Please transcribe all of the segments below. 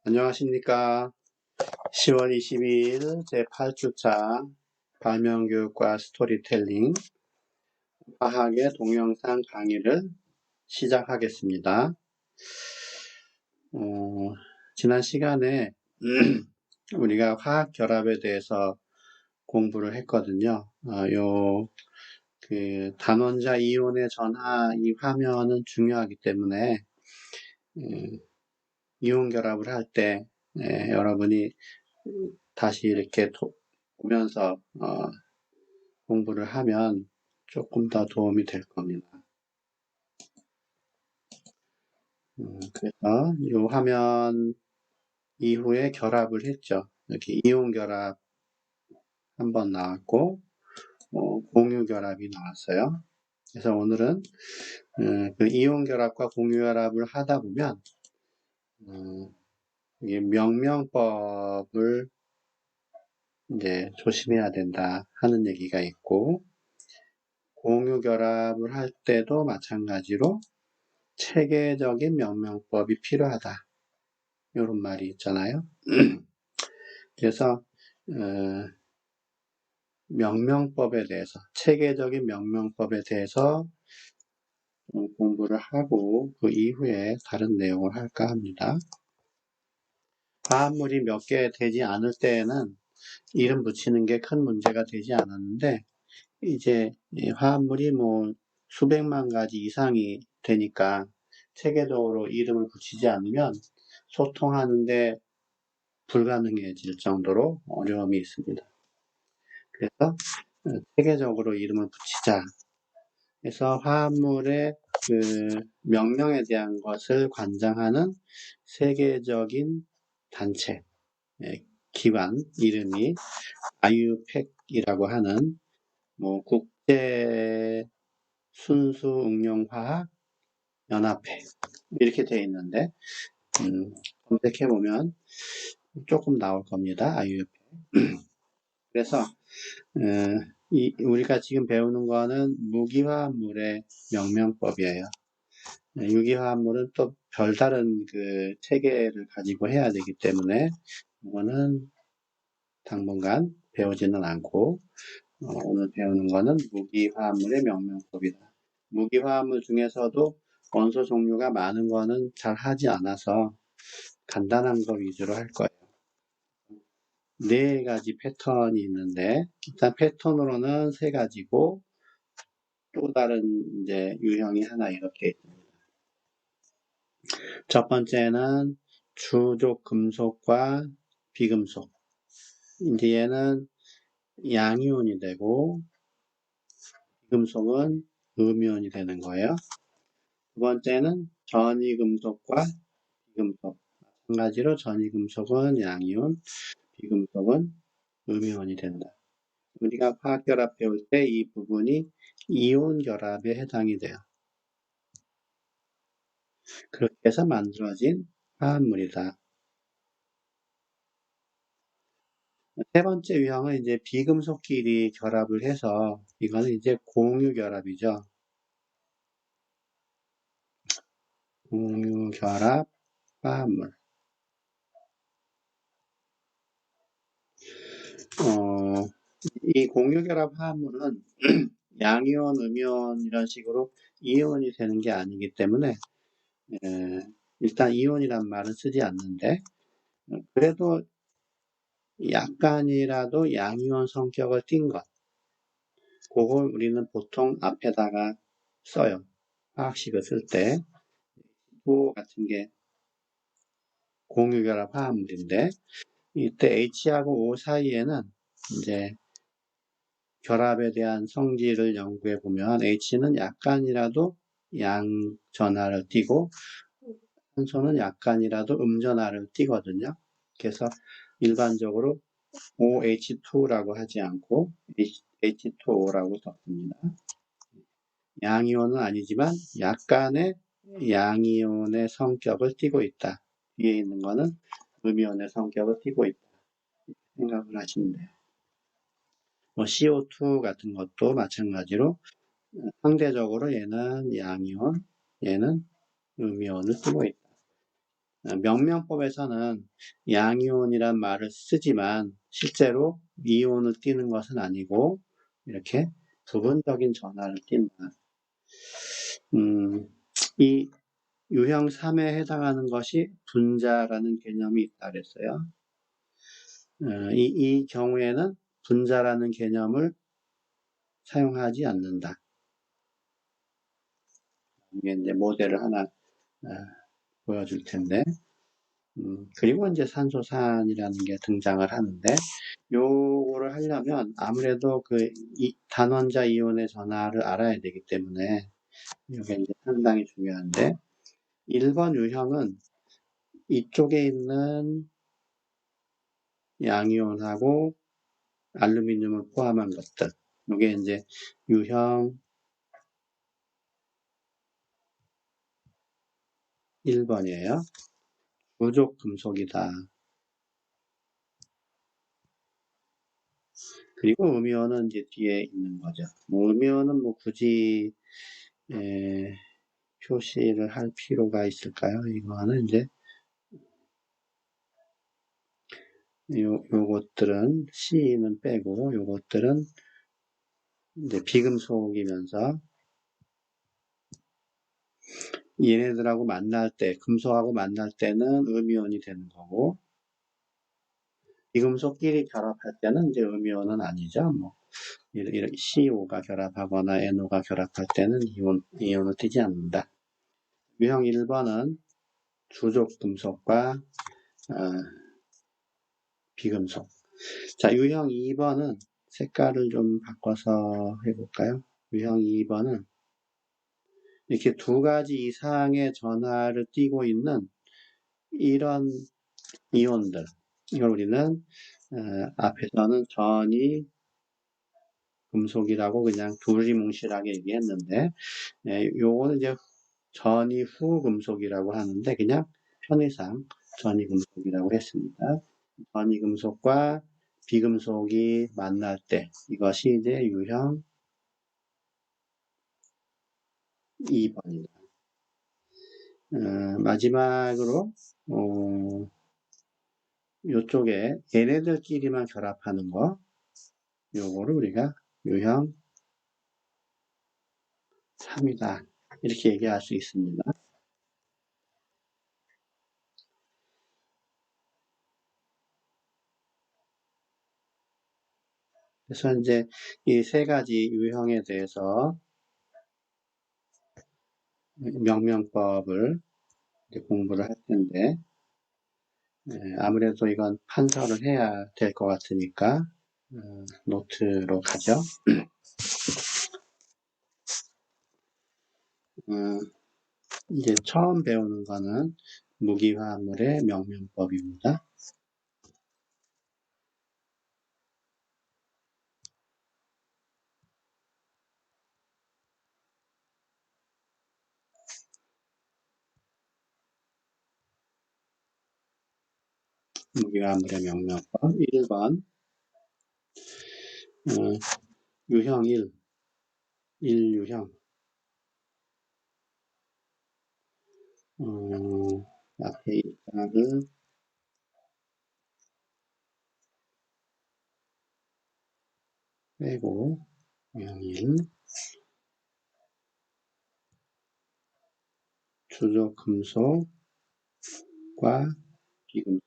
안녕하십니까. 10월 22일 제8주차 발명교육과 스토리텔링 화학의 동영상 강의를 시작하겠습니다. 지난 시간에 우리가 화학 결합에 대해서 공부를 했거든요. 단원자 이온의 전하 이 화면은 중요하기 때문에 이온 결합을 할 때 여러분이 다시 이렇게 보면서 공부를 하면 조금 더 도움이 될 겁니다. 그래서 이 화면 이후에 결합을 했죠. 이렇게 이온 결합 한번 나왔고 공유 결합이 나왔어요. 그래서 오늘은 그 이온 결합과 공유 결합을 하다 보면 이게 명명법을 이제 조심해야 된다 하는 얘기가 있고, 공유 결합을 할 때도 마찬가지로 체계적인 명명법이 필요하다. 이런 말이 있잖아요. 그래서 명명법에 대해서, 체계적인 명명법에 대해서 공부를 하고 그 이후에 다른 내용을 할까 합니다. 화합물이 몇 개 되지 않을 때에는 이름 붙이는 게 큰 문제가 되지 않았는데, 이제 화합물이 뭐 수백만 가지 이상이 되니까 체계적으로 이름을 붙이지 않으면 소통하는데 불가능해질 정도로 어려움이 있습니다. 그래서 체계적으로 이름을 붙이자. 그래서 화합물의 그 명명에 대한 것을 관장하는 세계적인 단체, 기관 이름이 IUPAC이라고 하는 뭐 국제 순수 응용화학 연합회 이렇게 되어 있는데 검색해 보면 조금 나올 겁니다. IUPAC. 그래서 우리가 지금 배우는 거는 무기화합물의 명명법이에요. 유기화합물은 또 별다른 그 체계를 가지고 해야 되기 때문에 이거는 당분간 배우지는 않고 오늘 배우는 거는 무기화합물의 명명법이다. 무기화합물 중에서도 원소 종류가 많은 거는 잘 하지 않아서 간단한 거 위주로 할 거예요. 4가지 패턴이 있는데 일단 패턴으로는 3가지고 또 다른 이제 유형이 하나 이렇게 있습니다. 첫 번째는 주족 금속과 비금속. 이제 얘는 양이온이 되고 비금속은 음이온이 되는 거예요. 두 번째는 전이금속과 비금속. 마찬가지로 전이금속은 양이온, 비금속은 음이온이 된다. 우리가 화학결합 배울 때 이 부분이 이온 결합에 해당이 돼요. 그렇게 해서 만들어진 화합물이다. 세 번째 유형은 이제 비금속끼리 결합을 해서 이거는 이제 공유 결합이죠. 공유 결합 화합물. 이 공유 결합 화합물은 양이온, 음이온 이런 식으로 이온이 되는 게 아니기 때문에 일단 이온이란 말은 쓰지 않는데 그래도 약간이라도 양이온 성격을 띈 것, 그걸 우리는 보통 앞에다가 써요. 화학식을 쓸 때 H2O 같은 게 공유결합 화합물인데 이때 H하고 O 사이에는 이제 결합에 대한 성질을 연구해 보면 H는 약간이라도 양 전하를 띠고 산소는 약간이라도 음전하를 띠거든요. 그래서 일반적으로 OH2라고 하지 않고 H2O라고 적습니다. 양이온은 아니지만 약간의 양이온의 성격을 띠고 있다. 뒤에 있는 거는 음이온의 성격을 띠고 있다. 생각을 하시면 돼요. 뭐 CO2 같은 것도 마찬가지로 상대적으로 얘는 양이온, 얘는 음이온을 띠고 있다. 명명법에서는 양이온이란 말을 쓰지만 실제로 이온을 띠는 것은 아니고 이렇게 부분적인 전하를 띈다. 이 유형 3에 해당하는 것이 분자라는 개념이 있다 그랬어요. 이 경우에는 분자라는 개념을 사용하지 않는다. 이게 이제 모델을 하나 보여줄 텐데, 그리고 이제 산소산이라는 게 등장을 하는데, 요거를 하려면 아무래도 단원자 이온의 전하를 알아야 되기 때문에 이게 이제 상당히 중요한데, 1번 유형은 이쪽에 있는 양이온하고 알루미늄을 포함한 것들. 이게 이제 유형 1번이에요. 부족 금속이다. 그리고 음이온은 이제 뒤에 있는 거죠. 음이온은 굳이 표시를 할 필요가 있을까요? 이거는 이제 요것들은 C는 빼고 요것들은 이제 비금속이면서 얘네들하고 만날 때, 금속하고 만날 때는 음이온이 되는 거고, 비금속끼리 결합할 때는 이제 음이온은 아니죠. 이렇게 CO가 결합하거나 NO가 결합할 때는 이온을 띠지 않는다. 유형 1번은 주족 금속과 비금속. 자, 유형 2번은 색깔을 좀 바꿔서 해볼까요? 유형 2번은 이렇게 두 가지 이상의 전하를 띠고 있는 이런 이온들. 이걸 우리는 앞에서는 전이 금속이라고 그냥 두리뭉실하게 얘기했는데, 요거는 이제 전이 후 금속이라고 하는데 그냥 편의상 전이 금속이라고 했습니다. 전이 금속과 비금속이 만날 때 이것이 이제 유형 2번입니다. 마지막으로 이쪽에 얘네들끼리만 결합하는 거 요거를 우리가 유형 3이다 이렇게 얘기할 수 있습니다. 그래서 이제 이 세 가지 유형에 대해서 명명법을 공부를 할 텐데 아무래도 이건 판서를 해야 될 것 같으니까 노트로 가죠. 이제 처음 배우는 거는 무기화합물의 명명법입니다. 무기화합물의 명명법 1번 유형 1유형 앞에 있다를 빼고 유형 1 주족 금속과 비금속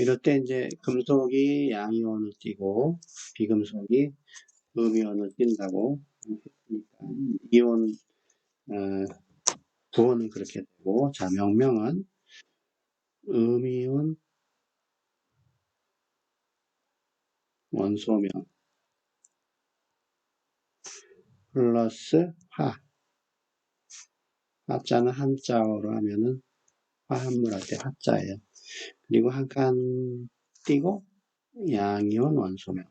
이럴 때 이제 금속이 양이온을 띠고 비금속이 음이온을 띈다고 했으니까 이온 구호는 그렇게 되고 자 명명은 음이온 원소명 플러스 화자는 한자어로 하면은 화합물 할 때 화자예요. 그리고 한 칸 띄고 양이온 원소명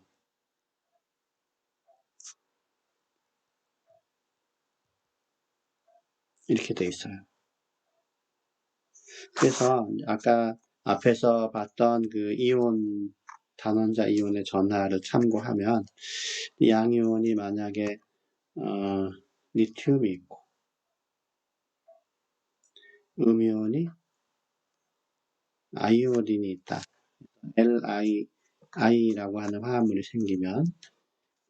이렇게 돼 있어요. 그래서 아까 앞에서 봤던 그 이온 단원자 이온의 전하를 참고하면 양이온이 만약에 리튬이 있고 음이온이 아이오딘이 있다. Li라고 하는 화합물이 생기면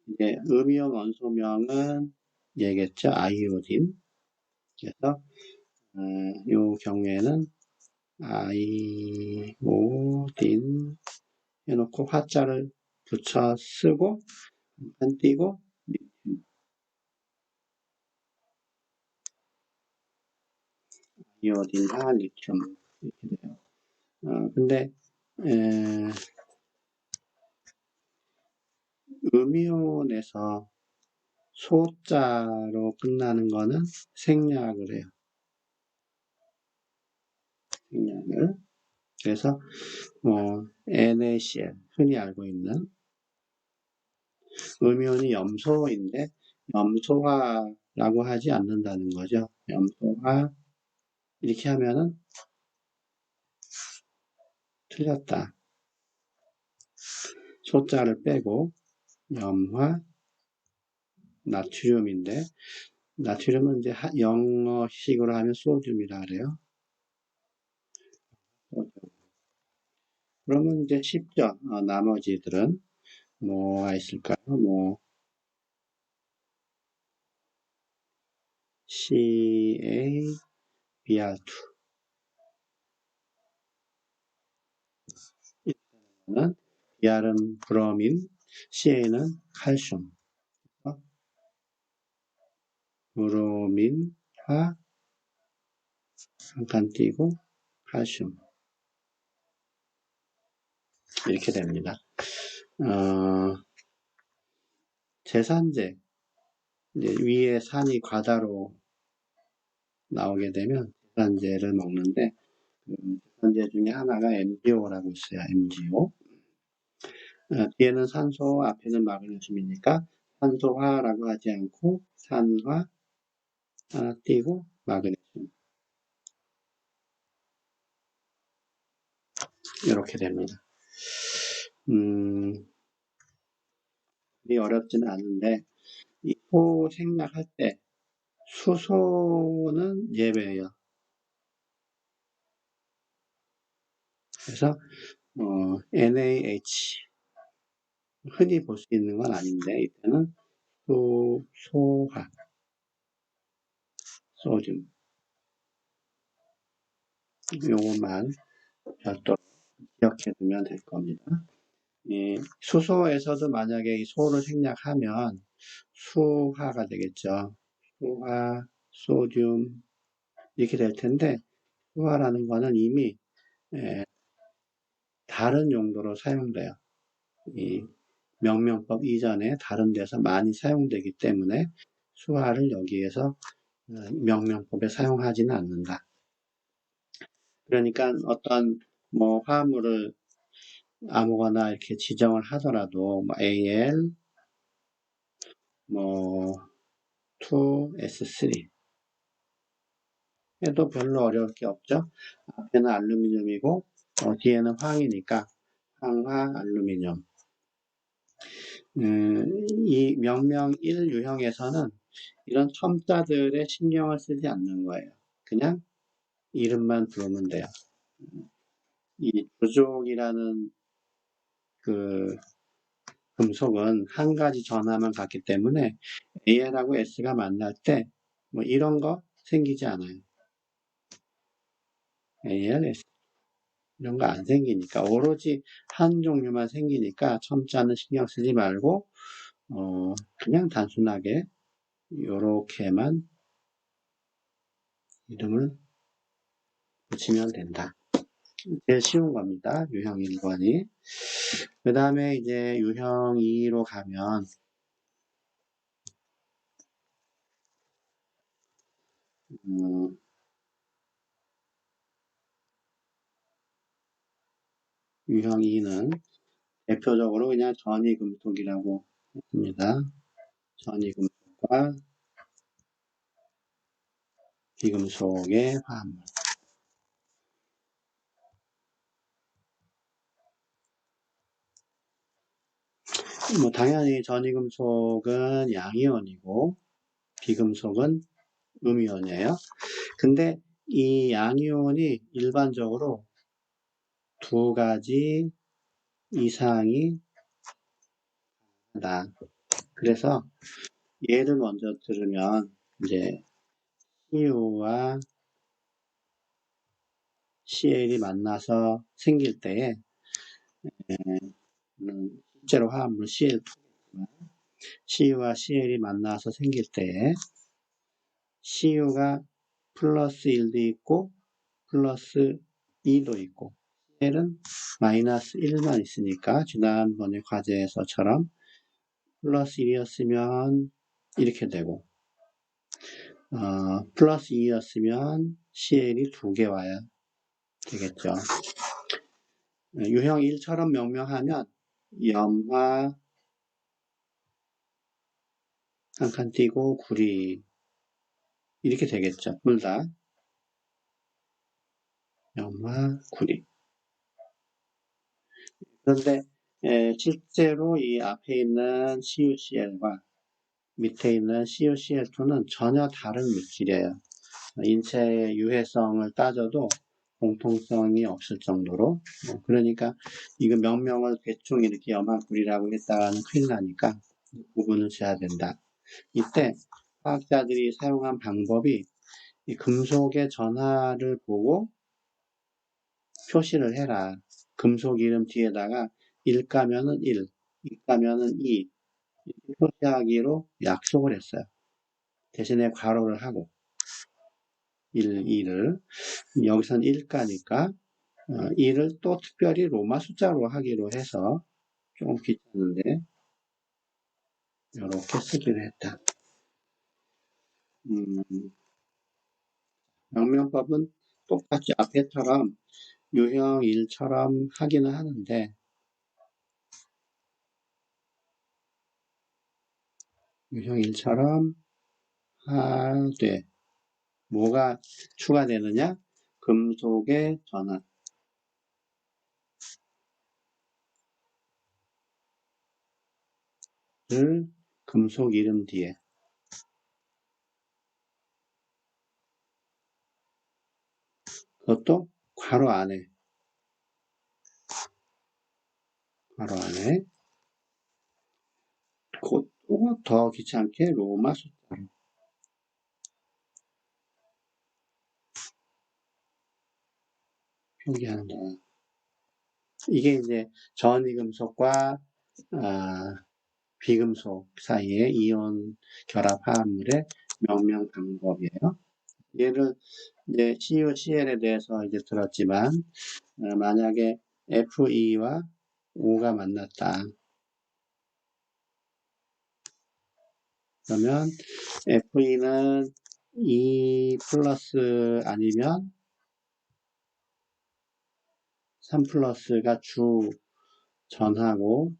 이제 음이온 원소명은 얘겠죠. 아이오딘. 그래서 이 경우에는 아이오딘 해놓고 화자를 붙여 쓰고 한 띄고 아이오딘과 리튬 이렇게 돼요. 근데 음이온에서 소자로 끝나는 거는 생략을 해요. 생략을. 그래서 NaCl 흔히 알고 있는 음이온이 염소인데 염소화라고 하지 않는다는 거죠. 염소화 이렇게 하면은 틀렸다. 소자를 빼고 염화 나트륨인데 나트륨은 이제 영어식으로 하면 소듐이라 그래요. 그러면 이제 쉽죠. 나머지들은 뭐가 있을까요? CaBr2 는 Br은 브로민, Ca는 칼슘. 브로민화 한 칸 띄고 칼슘 이렇게 됩니다. 제산제 이제 위에 산이 과다로 나오게 되면 제산제를 먹는데 제산제 중에 하나가 MgO라고 있어요. MgO. 뒤에는 산소, 앞에는 마그네슘이니까 산소화라고 하지 않고 산화 하나 띄고 마그네슘 이렇게 됩니다. 어렵지는 않은데 이 소 생략할 때 수소는 예외예요. 그래서 NaH 흔히 볼 수 있는 건 아닌데 이때는 소화 소듐 요것만 별도로 기억해 두면 될 겁니다. 수소에서도 만약에 이 소를 생략하면 수화가 되겠죠. 수화, 소듐 이렇게 될 텐데 수화라는 거는 이미 다른 용도로 사용돼요. 이 명명법 이전에 다른 데서 많이 사용되기 때문에 수화를 여기에서 명명법에 사용하지는 않는다. 그러니까 어떤 화합물을 아무거나 이렇게 지정을 하더라도 Al 2S3 해도 별로 어려울 게 없죠. 앞에는 알루미늄이고 뒤에는 황이니까 황화 알루미늄. 이 명명 1 유형에서는 이런 첨자들에 신경을 쓰지 않는 거예요. 그냥 이름만 부르면 돼요. 이 부족이라는 그 금속은 한 가지 전하만 같기 때문에 Al하고 S가 만날 때 이런 거 생기지 않아요. Al, S 이런 거 안 생기니까 오로지 한 종류만 생기니까 첨자는 신경 쓰지 말고 그냥 단순하게 요렇게만 이름을 붙이면 된다. 제일 쉬운 겁니다. 유형 1번이. 그 다음에 이제 유형 2로 가면 유형 2는 대표적으로 그냥 전이금속이라고 했습니다. 전이금속과 비금속의 화합물. 뭐 당연히 전이금속은 양이온이고 비금속은 음이온이에요. 근데 이 양이온이 일반적으로 두 가지 이상이 다. 그래서 예를 먼저 들으면 이제 CU와 CL이 만나서 생길 때에 실제로 화합물 CL2지만 CU와 CL이 만나서 생길 때에 CU가 플러스 1도 있고 플러스 2도 있고 CL은 마이너스 1만 있으니까 지난번에 과제에서처럼 플러스 1이었으면 이렇게 되고 플러스 2였으면 CL이 2개 와야 되겠죠. 유형 1처럼 명명하면 염화 한 칸 띄고 구리 이렇게 되겠죠. 둘 다 염화 구리. 그런데 실제로 이 앞에 있는 CuCl과 밑에 있는 CuCl2는 전혀 다른 물질이에요. 인체의 유해성을 따져도 공통성이 없을 정도로 그러니까 이거 명명을 대충 이렇게 염화구리라고 했다가는 큰일 나니까 구분을 지어야 된다. 이때 화학자들이 사용한 방법이 이 금속의 전하를 보고 표시를 해라. 금속 이름 뒤에다가 1 가면은 1, 2 가면은 2 이렇게 표시하기로 약속을 했어요. 대신에 괄호를 하고 1, 2를 여기선 1가니까 2를 또 특별히 로마 숫자로 하기로 해서 조금 귀찮은데 이렇게 쓰기로 했다. 명명법은 똑같이 앞에처럼 유형 1처럼 하기는 하는데 유형 1처럼 하되 뭐가 추가되느냐? 금속의 전하를 금속 이름 뒤에 그것도 괄호 안에 그것도 더 귀찮게 로마 숫자로 표기한다. 이게 이제 전이금속과 비금속 사이의 이온 결합 화합물의 명명 방법이에요. 얘를 이제 CuCl에 대해서 이제 들었지만 만약에 Fe와 O가 만났다. 그러면 Fe는 2 플러스 아니면 3 플러스가 주 전하고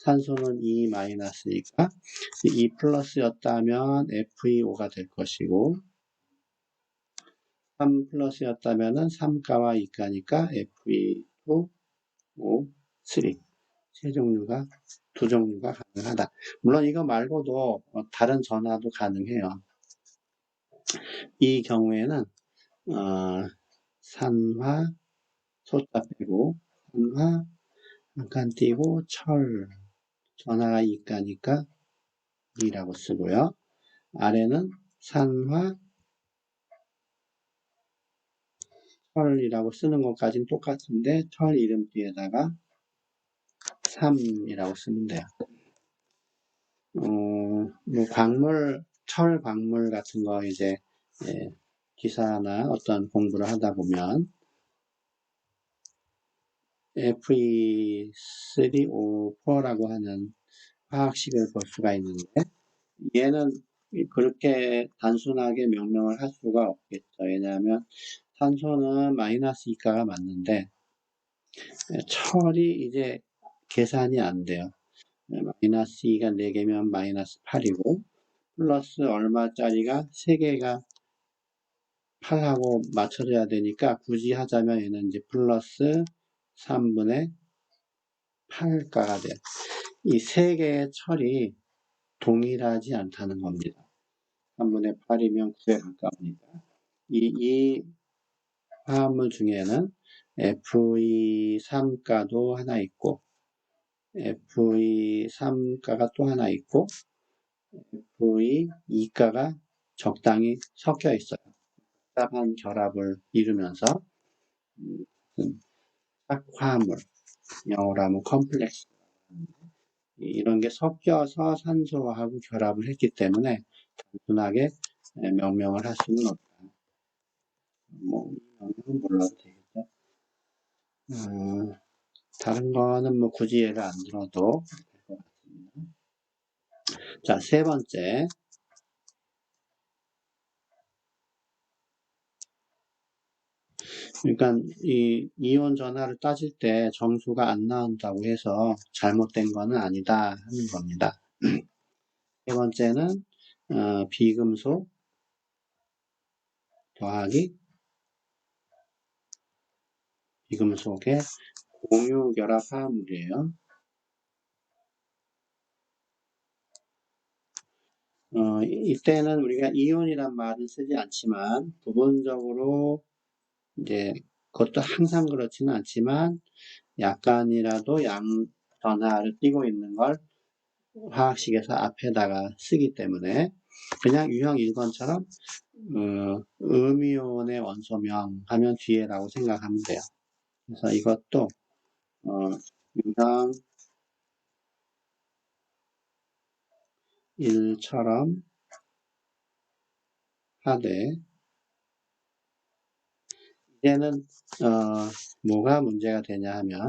산소는 2 마이너스니까 2 플러스였다면 FeO가 될 것이고 3 플러스였다면 3가와 2가니까 FeO, 3 두 종류가 가능하다. 물론 이거 말고도 다른 전화도 가능해요. 이 경우에는 산화 소자 빼고 산화 한 칸 띄고 철 전화가 2가니까 2라고 쓰고요. 아래는 산화 철이라고 쓰는 것까지는 똑같은데 철 이름 뒤에다가 3이라고 쓰면 돼요. 뭐 철 광물 같은 거 이제 기사나 어떤 공부를 하다 보면 Fe3O4라고 하는 화학식을 볼 수가 있는데 얘는 그렇게 단순하게 명명을 할 수가 없겠죠. 왜냐하면 산소는 마이너스 2가가 맞는데 철이 이제 계산이 안 돼요. 마이너스 2가 4개면 마이너스 8이고 플러스 얼마짜리가 3개가 8하고 맞춰져야 되니까 굳이 하자면 얘는 이제 플러스 3분의 8가가 돼요. 이 세 개의 철이 동일하지 않다는 겁니다. 3분의 8이면 9에 가까우니까. 이 화합물 중에는 Fe3가도 하나 있고, Fe3가가 또 하나 있고, Fe2가가 적당히 섞여 있어요. 복잡한 결합을 이루면서 화합물, 영어로 하면 컴플렉스. 이런 게 섞여서 산소하고 결합을 했기 때문에 단순하게 명명을 할 수는 없다. 뭐, 명명은 몰라도 되겠죠. 다른 거는 뭐 굳이 예를 안 들어도 될 것 같습니다. 자, 세 번째. 그러니까 이 이온 전하를 따질 때 정수가 안 나온다고 해서 잘못된 거는 아니다 하는 겁니다. 세 번째는 비금속 더하기 비금속의 공유결합 화합물이에요. 이때는 우리가 이온이란 말은 쓰지 않지만 부분적으로 이제 그것도 항상 그렇지는 않지만 약간이라도 양 전하를 띄고 있는 걸 화학식에서 앞에다가 쓰기 때문에 그냥 유형 1번처럼 음이온의 원소명 하면 뒤에라고 생각하면 돼요. 그래서 이것도 유형 1처럼 하되 이제는 뭐가 문제가 되냐 하면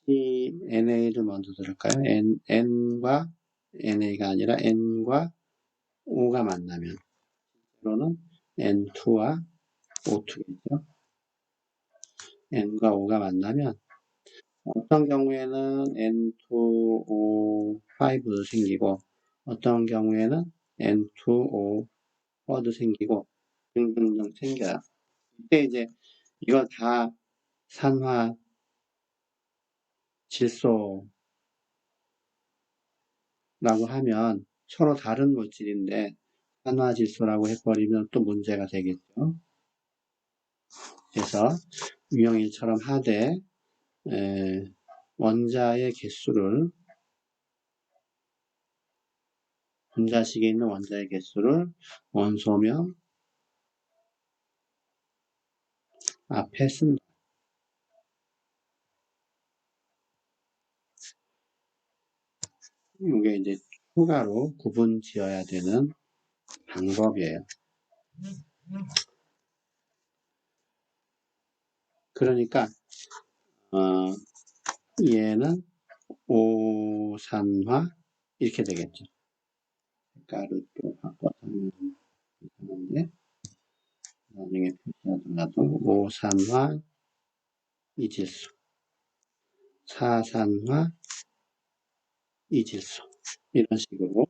이 NA를 먼저 들을까요? N과 NA가 아니라 N과 O가 만나면 실제로는 N2와 O2겠죠. N과 O가 만나면 어떤 경우에는 N2O5도 생기고 어떤 경우에는 N2O4도 생기고 등등등 생겨요. 이때 이제 이걸 다 산화 질소라고 하면 서로 다른 물질인데 산화 질소라고 해버리면 또 문제가 되겠죠. 그래서 유형일처럼 하되 원자의 개수를 분자식에 있는 원자의 개수를 원소명 앞에 쓴다. 이게 이제 추가로 구분 지어야 되는 방법이에요. 그러니까 얘는 오산화 이렇게 되겠죠. 색깔을 또 바꿔서 하면 이상한데 나중에 표시하더라도 오산화 이질소, 사산화 이질소 이런 식으로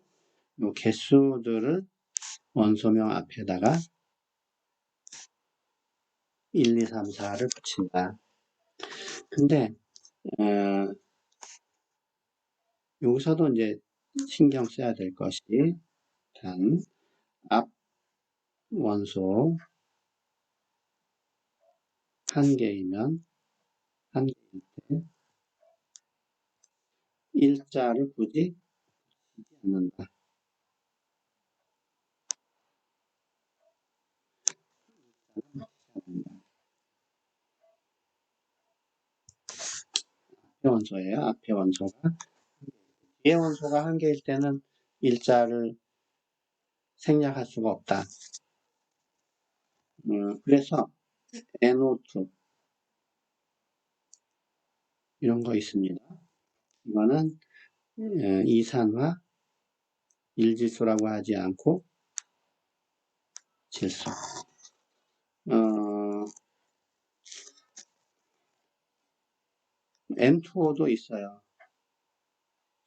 이 개수들을 원소명 앞에다가 1, 2, 3, 4를 붙인다. 근데 여기서도 이제 신경 써야 될 것이 단 앞 원소 한 개이면 한 개일 때 일자를 굳이 쓰지 않는다. 앞에 원소예요. 앞에 원소가 뒤에 원소가 한 개일 때는 일자를 생략할 수가 없다. 그래서 NO2 이런 거 있습니다. 이거는 이산화 일질소라고 하지 않고 질소. N2O도 있어요.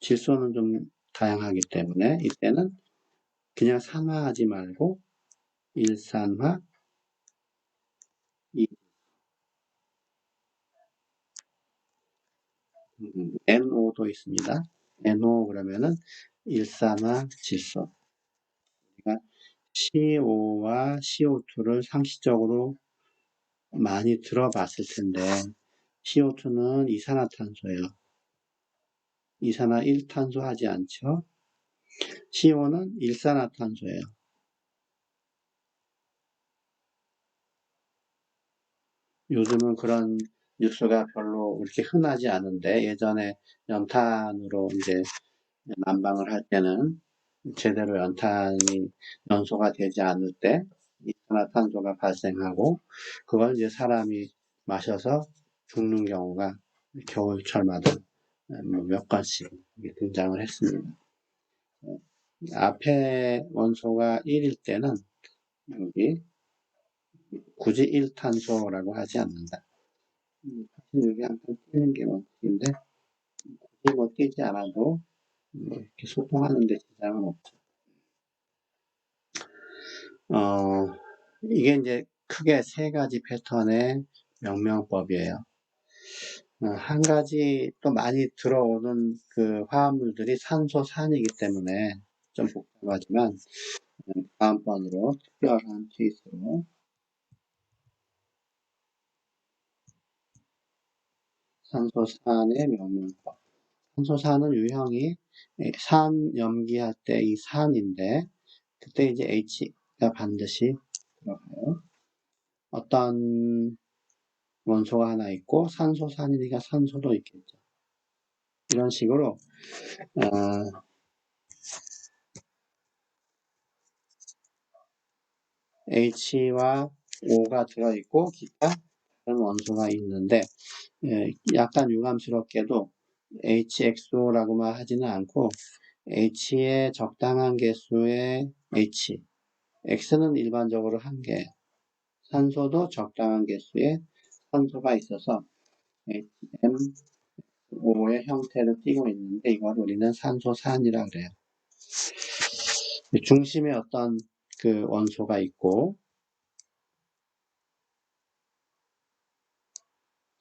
질소는 좀 다양하기 때문에 이때는 그냥 산화하지 말고 일산화 NO2 NO도 있습니다. NO 그러면은 일산화질소. 그러니까 CO와 CO2를 상식적으로 많이 들어봤을 텐데 CO2는 이산화탄소예요. 이산화일탄소 하지 않죠. CO는 일산화탄소예요. 요즘은 그런 뉴스가 별로 그렇게 흔하지 않은데 예전에 연탄으로 이제 난방을 할 때는 제대로 연탄이 연소가 되지 않을 때 이산화탄소가 발생하고 그걸 이제 사람이 마셔서 죽는 경우가 겨울철마다 몇 건씩 등장을 했습니다. 앞에 원소가 1일 때는 여기 굳이 1탄소라고 하지 않는다. 사실 여기 한번 띄는 게 원칙인데 굳이 뭐 띄지 않아도 이렇게 소통하는 데 지장은 없죠. 이게 이제 크게 세 가지 패턴의 명명법이에요. 한 가지 또 많이 들어오는 그 화합물들이 산소산이기 때문에 좀 복잡하지만 다음번으로 특별한 케이스로 산소산의 명명법. 산소산은 유형이 산 염기할 때 이 산인데 그때 이제 H가 반드시 들어가요. 어떤 원소가 하나 있고 산소산이니까 산소도 있겠죠. 이런 식으로 H와 O가 들어있고 기타 다른 원소가 있는데 약간 유감스럽게도 HXO라고만 하지는 않고 H의 적당한 개수의 H, X는 일반적으로 한 개, 산소도 적당한 개수의 산소가 있어서 HMO의 형태를 띠고 있는데 이걸 우리는 산소산이라 그래요. 중심에 어떤 그 원소가 있고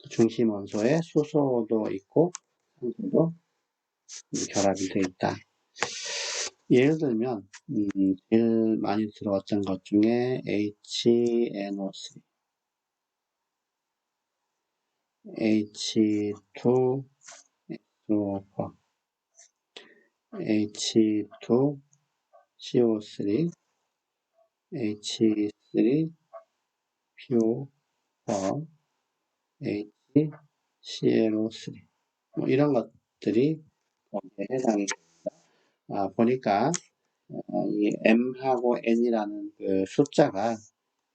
중심 원소에 수소도 있고 산소도 결합이 되어 있다. 예를 들면 제일 많이 들어왔던 것 중에 HNO3, H2SO4, H2CO3, H3PO4, HClO3 뭐 이런 것들이 거기에 해당이 됩니다. 보니까 이 M하고 N이라는 그 숫자가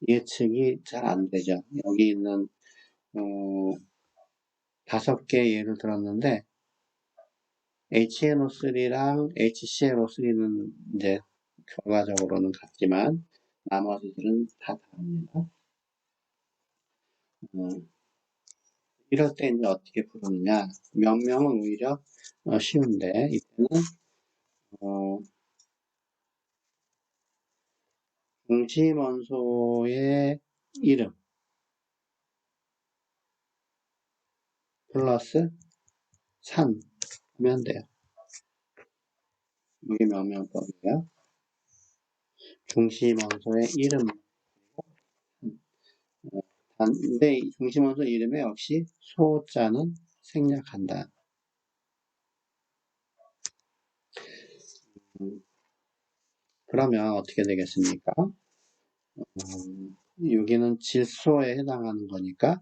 예측이 잘 안 되죠. 여기 있는 5개 예를 들었는데 HNO3랑 HClO3는 이제 결과적으로는 같지만 나머지들은 다 다릅니다. 이럴 때 이제 어떻게 부르느냐? 명명은 오히려 쉬운데 이때는 중심 원소의 이름 플러스 산 하면 돼요. 이게 명명법이에요. 중심 원소의 이름. 근데 이 중심 원소 이름에 역시 소자는 생략한다. 그러면 어떻게 되겠습니까? 여기는 질소에 해당하는 거니까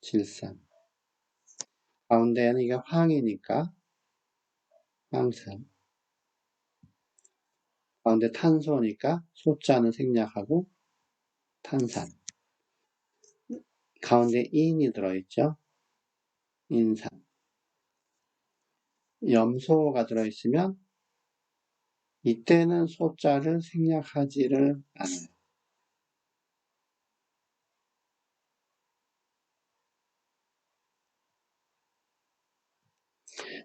질산. 가운데는 이게 황이니까 황산. 가운데 탄소니까 소자는 생략하고 탄산. 가운데 인이 들어있죠. 인산. 염소가 들어있으면 이때는 소자를 생략하지를 않아요.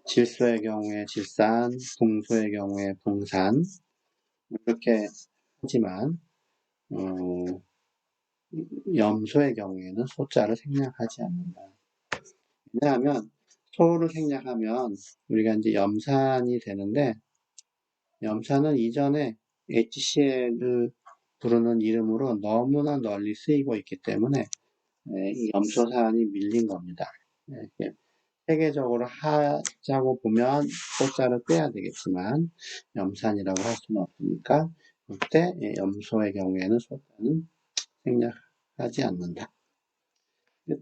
질소의 경우에 질산, 붕소의 경우에 붕산 이렇게 하지만 염소의 경우에는 소자를 생략하지 않는다. 왜냐하면 소를 생략하면 우리가 이제 염산이 되는데, 염산은 이전에 HCl을 부르는 이름으로 너무나 널리 쓰이고 있기 때문에 이 염소산이 밀린 겁니다. 세계적으로 하자고 보면 소자를 빼야 되겠지만 염산이라고 할 수는 없으니까 그때 염소의 경우에는 소자는 생략하지 않는다.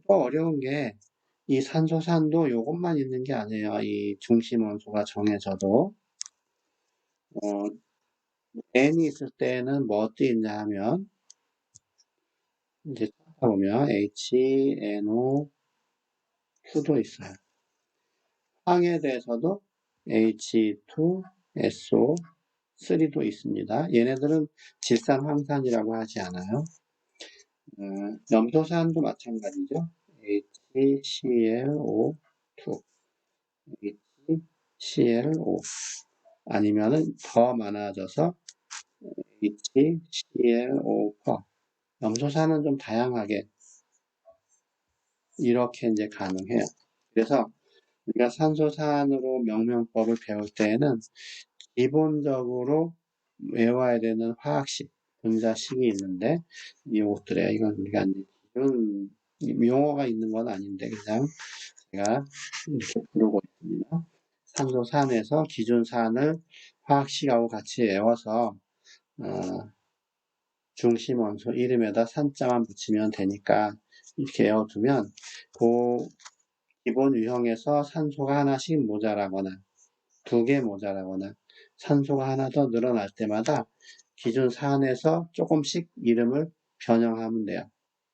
또 어려운 게 이 산소산도 이것만 있는 게 아니에요. 이 중심 원소가 정해져도 N이 있을 때는 뭐 뜨있냐 하면 이제 찾아보면 HNO2도 있어요. 황에 대해서도 H2SO3도 있습니다. 얘네들은 질산황산이라고 하지 않아요. 염소산도 마찬가지죠. HClO2, HClO 아니면은 더 많아져서 HClO4. 염소산은 좀 다양하게 이렇게 이제 가능해요. 그래서 우리가 산소산으로 명명법을 배울 때에는 기본적으로 외워야 되는 화학식, 분자식이 있는데, 이것들에, 이건 우리가 이제 기준, 용어가 있는 건 아닌데, 그냥 제가 이렇게 부르고 있습니다. 산소산에서 기준산을 화학식하고 같이 외워서, 중심 원소 이름에다 산자만 붙이면 되니까, 이렇게 외워두면, 그 기본 유형에서 산소가 하나씩 모자라거나, 2개 모자라거나, 산소가 하나 더 늘어날 때마다 기준 사안에서 조금씩 이름을 변형하면 돼요.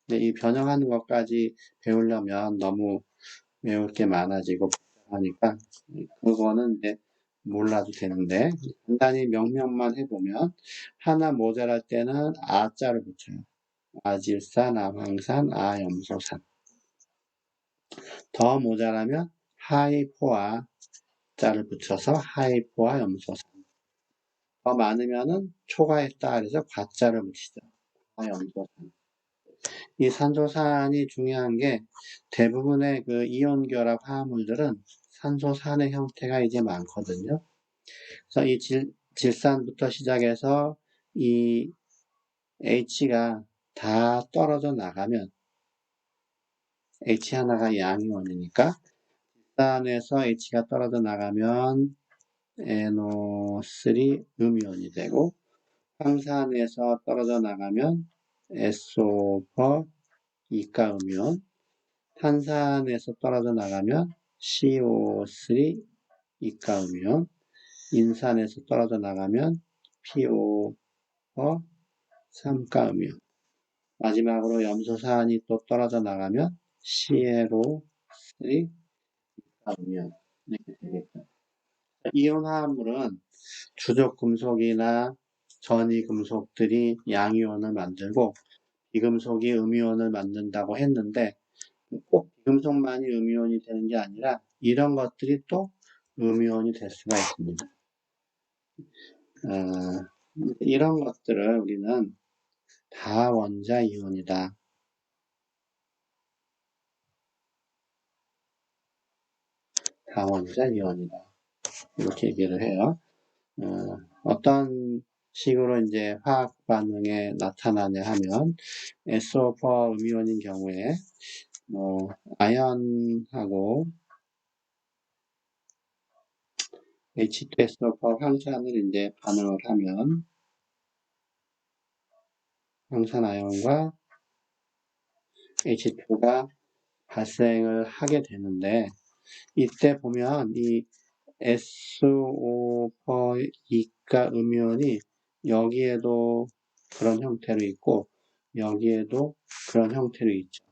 근데 이 변형하는 것까지 배우려면 너무 외울 게 많아지고 하니까 그거는 이제 몰라도 되는데 간단히 명명만 해보면 하나 모자랄 때는 아자를 붙여요. 아질산, 암황산, 아염소산. 더 모자라면 하이포아 자를 붙여서 하이포아 염소산. 더 많으면은 초과했다 그래서 과자를 붙이죠. 과염소산. 이 산소산이 중요한 게 대부분의 그 이온 결합 화합물들은 산소산의 형태가 이제 많거든요. 그래서 이 질산부터 시작해서 이 H가 다 떨어져 나가면 H 하나가 양이온이니까 질산에서 H가 떨어져 나가면 NO3 음이온이 되고 황산에서 떨어져 나가면 SO4 이가 음이온, 탄산에서 떨어져 나가면 CO3 이가 음이온, 인산에서 떨어져 나가면 PO4 3가 음이온, 마지막으로 염소산이 또 떨어져 나가면 ClO3 이가 음이온 이렇게 되겠죠. 이온 화합물은 주적 금속이나 전이 금속들이 양이온을 만들고 비금속이 음이온을 만든다고 했는데 꼭 비금속만이 음이온이 되는 게 아니라 이런 것들이 또 음이온이 될 수가 있습니다. 이런 것들을 우리는 다원자 이온이다. 다원자 이온이다. 이렇게 얘기를 해요. 어떤 식으로 이제 화학 반응에 나타나냐 하면 SO4 음이온인 경우에 아연하고 H2SO4 황산을 이제 반응을 하면 황산 아연과 H2가 발생을 하게 되는데 이때 보면 이 SO4 이가 음이온이 여기에도 그런 형태로 있고 여기에도 그런 형태로 있죠.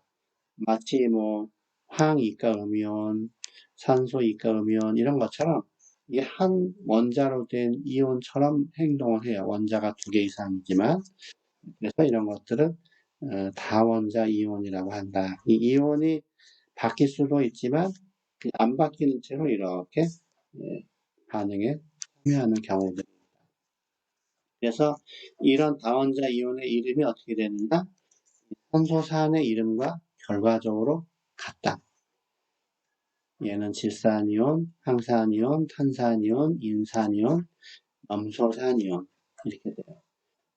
마치 뭐 황 이가 음이온, 산소 이가 음이온 이런 것처럼 이게 한 원자로 된 이온처럼 행동을 해요. 원자가 2개 이상이지만 그래서 이런 것들은 다원자 이온이라고 한다. 이 이온이 바뀔 수도 있지만 안 바뀌는 채로 이렇게 반응에 참여하는 경우들. 그래서 이런 다원자 이온의 이름이 어떻게 되는가? 산소산의 이름과 결과적으로 같다. 얘는 질산이온, 항산이온, 탄산이온, 인산이온, 염소산이온 이렇게 돼요.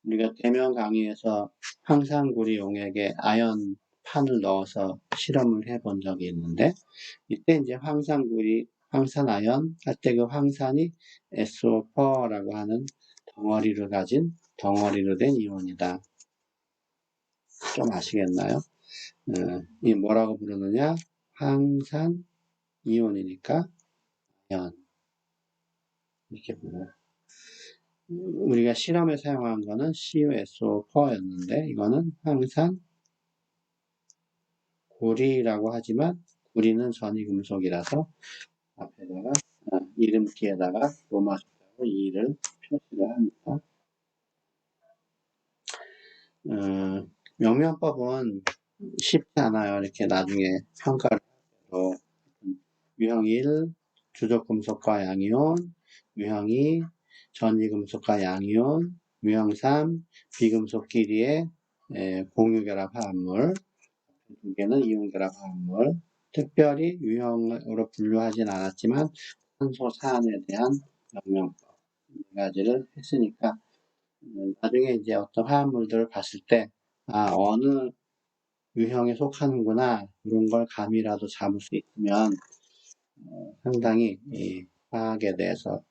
우리가 대면 강의에서 황산구리 용액에 아연판을 넣어서 실험을 해본 적이 있는데 이때 이제 황산구리, 황산아연 할 때 그 황산이 SO4라고 하는 덩어리로 된 이온이다. 좀 아시겠나요? 이 뭐라고 부르느냐? 황산 이온이니까 아연 이렇게 불러요. 우리가 실험에 사용한 거는 CuSO4였는데 이거는 황산 구리라고 하지만 구리는 전이금속이라서 앞에다가 이름키에다가 로마 숫자로 2를 표시를 합니다. 명명법은 쉽지 않아요. 이렇게 나중에 평가를 해도 유형 1 주적금속과 양이온, 유형 2 전이금속과 양이온, 유형 3 비금속끼리의 공유결합 화합물, 두 개는 이온결합 화합물. 특별히 유형으로 분류하진 않았지만 산소 사안에 대한 명명법 네 가지를 했으니까 나중에 이제 어떤 화합물들을 봤을 때 어느 유형에 속하는구나 이런 걸 감이라도 잡을 수 있으면 상당히 이 화학에 대해서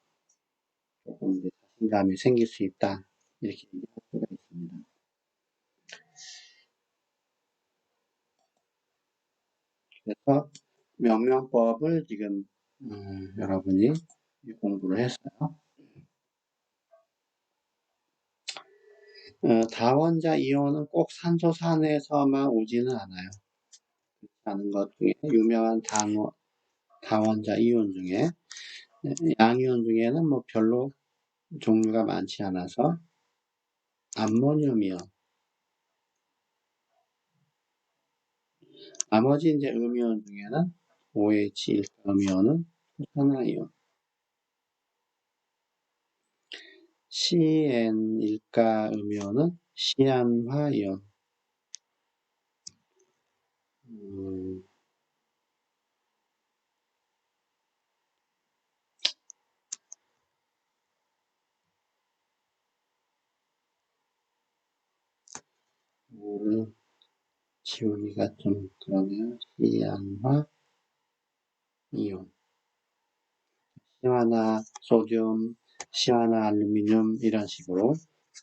조금 이제 자신감이 생길 수 있다 이렇게 얘기할 수가 있습니다. 그래서 명명법을 지금 여러분이 공부를 했어요. 다원자 이온은 꼭 산소산에서만 오지는 않아요. 그렇지 않은 것 중에 유명한 다원자 이온 중에 양이온 중에는 뭐 별로 종류가 많지 않아서 암모늄이온, 나머지 이제 음이온 중에는 OH1 음이온은 산화이온, CN1가 음이온은 시안화이온, 뭐를 지우기가 좀 그러네요. 시안화 이온, 시화나 소듐, 시화나 알루미늄 이런 식으로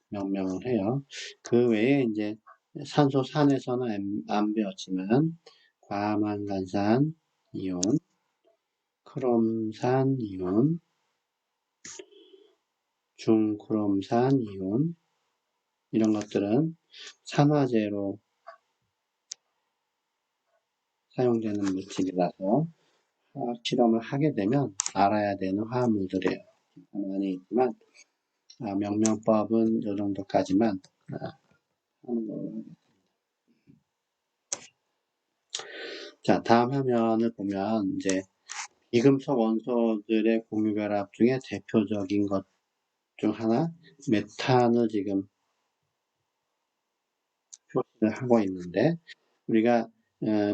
명명을 해요. 그 외에 이제 산소산에서는 안 배웠지만 과망간산 이온, 크롬산 이온, 중크롬산 이온 이런 것들은 산화제로 사용되는 물질이라서 화학 실험을 하게 되면 알아야 되는 화합물들이에요. 많이 있지만 명명법은 이 정도까지만 하는 걸로 하겠습니다. 자, 다음 화면을 보면 이제 비금속 원소들의 공유결합 중에 대표적인 것 중 하나 메탄을 지금 표시를 하고 있는데 우리가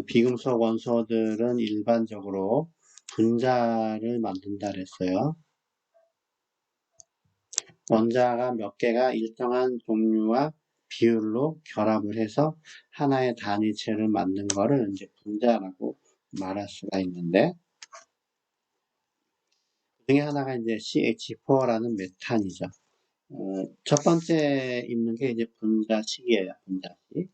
비금속 원소들은 일반적으로 분자를 만든다 그랬어요. 원자가 몇 개가 일정한 종류와 비율로 결합을 해서 하나의 단위체를 만든 거를 이제 분자라고 말할 수가 있는데 그 중에 하나가 이제 CH4라는 메탄이죠. 첫 번째 있는 게 이제 분자식이에요. 분자식.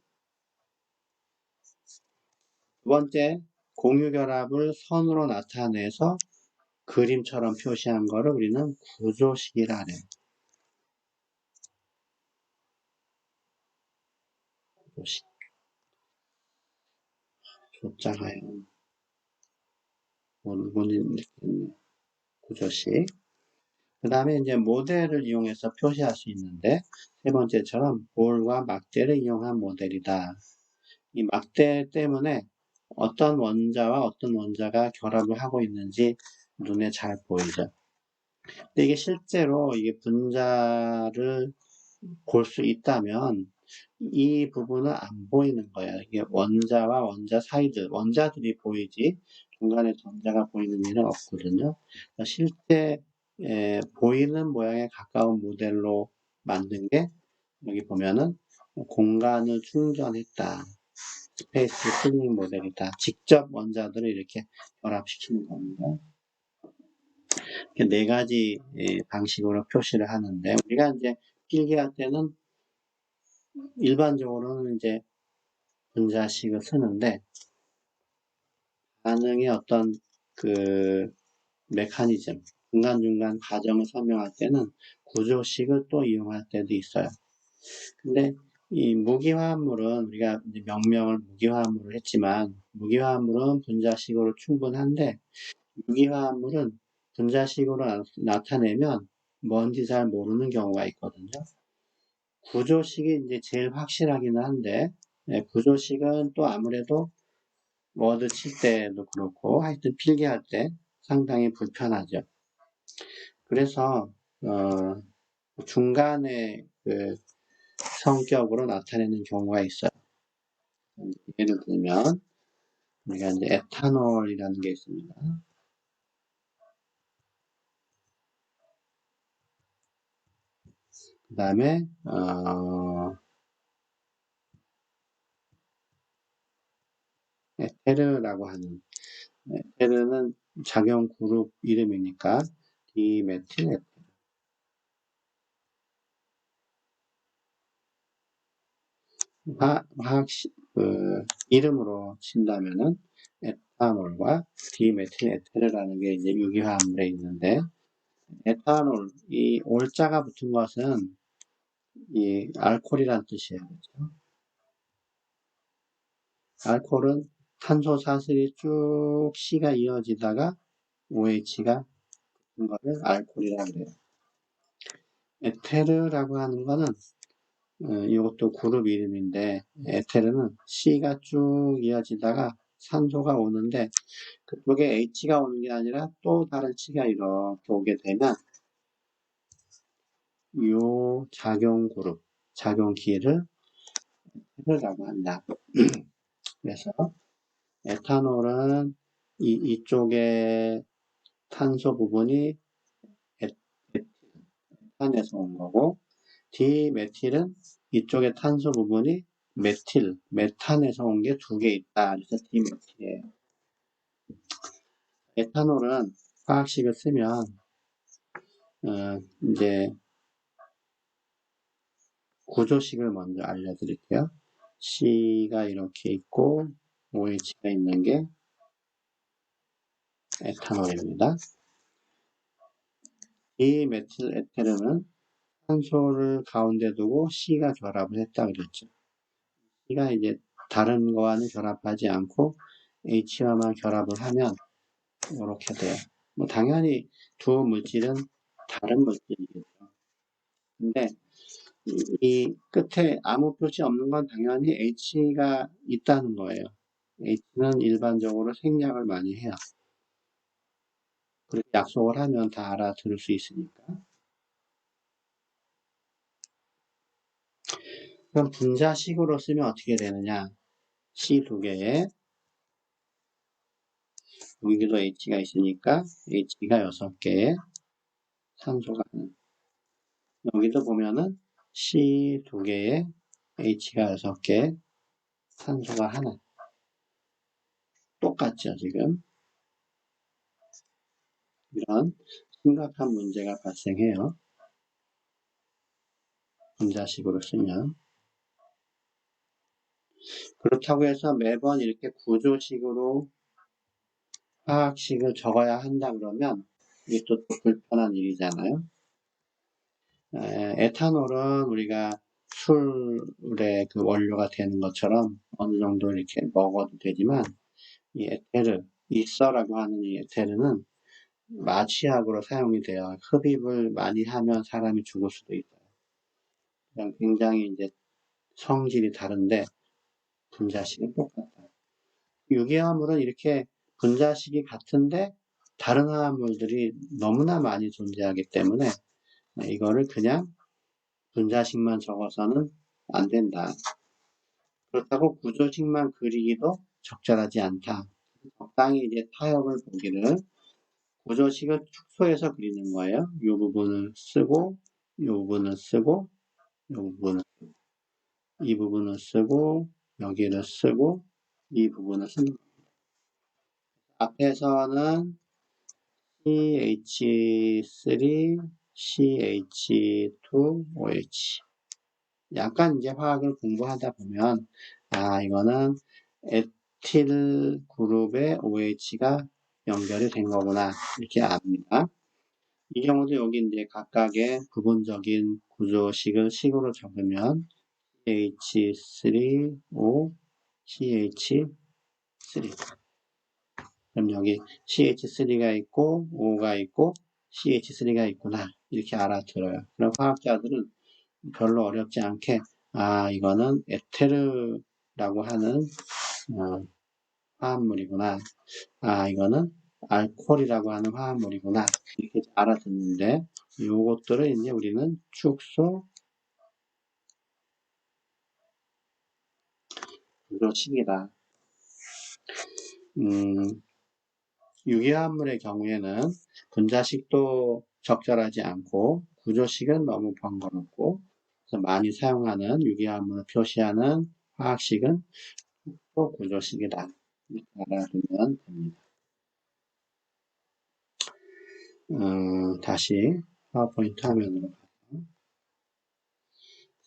두 번째 공유결합을 선으로 나타내서 그림처럼 표시한 거를 우리는 구조식이라 해요. 구조식. 조자가요. 구조식. 그 다음에 이제 모델을 이용해서 표시할 수 있는데 세 번째처럼 볼과 막대를 이용한 모델이다. 이 막대 때문에 어떤 원자와 어떤 원자가 결합을 하고 있는지 눈에 잘 보이죠. 근데 이게 실제로 이게 분자를 볼 수 있다면 이 부분은 안 보이는 거야. 이게 원자와 원자 사이드, 원자들이 보이지 중간에 전자가 보이는 일은 없거든요. 그러니까 실제 보이는 모양에 가까운 모델로 만든 게 여기 보면은 공간을 충전했다. 스페이스 힐링 모델이다. 직접 원자들을 이렇게 결합시키는 겁니다. 이렇게 네 가지 방식으로 표시를 하는데 우리가 이제 필기할 때는 일반적으로는 이제 분자식을 쓰는데 반응의 어떤 그 메커니즘, 중간중간 과정을 설명할 때는 구조식을 또 이용할 때도 있어요. 근데 이 무기화합물은 우리가 이제 명명을 무기화합물을 했지만 무기화합물은 분자식으로 충분한데 유기화합물은 분자식으로 나타내면 뭔지 잘 모르는 경우가 있거든요. 구조식이 이제 제일 확실하기는 한데 구조식은 또 아무래도 워드 칠 때도 그렇고 하여튼 필기할 때 상당히 불편하죠. 그래서 중간에 그 성격으로 나타내는 경우가 있어요. 예를 들면 우리가 이제 에탄올이라는 게 있습니다. 그 다음에 에테르라고 하는 에테르는 작용 그룹 이름이니까 디메틸 에테르. 화학 이름으로 친다면은 에탄올과 디메틸 에테르라는 게 이제 유기화합물에 있는데 에탄올 이 올자가 붙은 것은 이 알코올이란 뜻이에요. 그렇죠? 알코올은 탄소 사슬이 쭉 C가 이어지다가 OH가 붙은 거를 알코올이라고 그래요. 에테르라고 하는 거는 이것도 그룹 이름인데 에테르는 C가 쭉 이어지다가 산소가 오는데 그쪽에 H가 오는 게 아니라 또 다른 C가 이렇게 오게 되면 이 작용 그룹, 작용기를 에테르라고 한다. 그래서 에탄올은 이쪽에 탄소 부분이 에탄에서 온 거고 디메틸은 이쪽에 탄소 부분이 메탄에서 온 게 두 개 있다. 그래서 디메틸이에요. 에탄올은 화학식을 쓰면 이제 구조식을 먼저 알려드릴게요. C가 이렇게 있고 OH가 있는 게 에탄올입니다. 디메틸 에테르는 탄소를 가운데 두고 C가 결합을 했다 그랬죠. C가 이제 다른 거와는 결합하지 않고 H와만 결합을 하면 이렇게 돼요. 뭐 당연히 두 물질은 다른 물질이겠죠. 근데 이 끝에 아무 표시 없는 건 당연히 H가 있다는 거예요. H는 일반적으로 생략을 많이 해요. 그렇게 약속을 하면 다 알아들을 수 있으니까. 그럼 분자식으로 쓰면 어떻게 되느냐? C 두 개에 여기도 H가 있으니까 H가 6개에 산소가 여기도 보면은 C 두 개에 H가 6개, 산소가 하나. 똑같죠, 지금. 이런 심각한 문제가 발생해요. 분자식으로 쓰면. 그렇다고 해서 매번 이렇게 구조식으로 화학식을 적어야 한다 그러면 이게 또 불편한 일이잖아요. 에탄올은 우리가 술의 그 원료가 되는 것처럼 어느 정도 이렇게 먹어도 되지만 이 에테르, 이서라고 하는 이 에테르는 마취약으로 사용이 돼요. 흡입을 많이 하면 사람이 죽을 수도 있어요. 그냥 굉장히 이제 성질이 다른데 분자식은 똑같아요. 유기화합물은 이렇게 분자식이 같은데 다른 화합물들이 너무나 많이 존재하기 때문에 이거를 그냥 분자식만 적어서는 안 된다. 그렇다고 구조식만 그리기도 적절하지 않다. 적당히 이제 타협을 보기를 구조식은 축소해서 그리는 거예요. 이 부분을 쓰고, 이 부분을 쓰고, 이 부분을, 이 부분을 쓰고, 여기를 쓰고, 이 부분을 쓰는 거예요. 앞에서는 CH3, CH2OH. 약간 이제 화학을 공부하다 보면, 아, 이거는 에틸 그룹의 OH가 연결이 된 거구나. 이렇게 압니다. 이 경우도 여기 이제 각각의 부분적인 구조식을 식으로 적으면 CH3O, CH3. 그럼 여기 CH3가 있고 O가 있고 CH3가 있구나. 이렇게 알아들어요. 그럼 화학자들은 별로 어렵지 않게 아 이거는 에테르라고 하는 화합물이구나. 아 이거는 알코올이라고 하는 화합물이구나. 이렇게 알아듣는데 요것들을 이제 우리는 축소 구조식이다. 유기화합물의 경우에는 분자식도 적절하지 않고 구조식은 너무 번거롭고 그래서 많이 사용하는 유기화합물을 표시하는 화학식은 또 구조식이다. 이렇게 알아두면 됩니다. 다시 파워포인트 화면으로 가서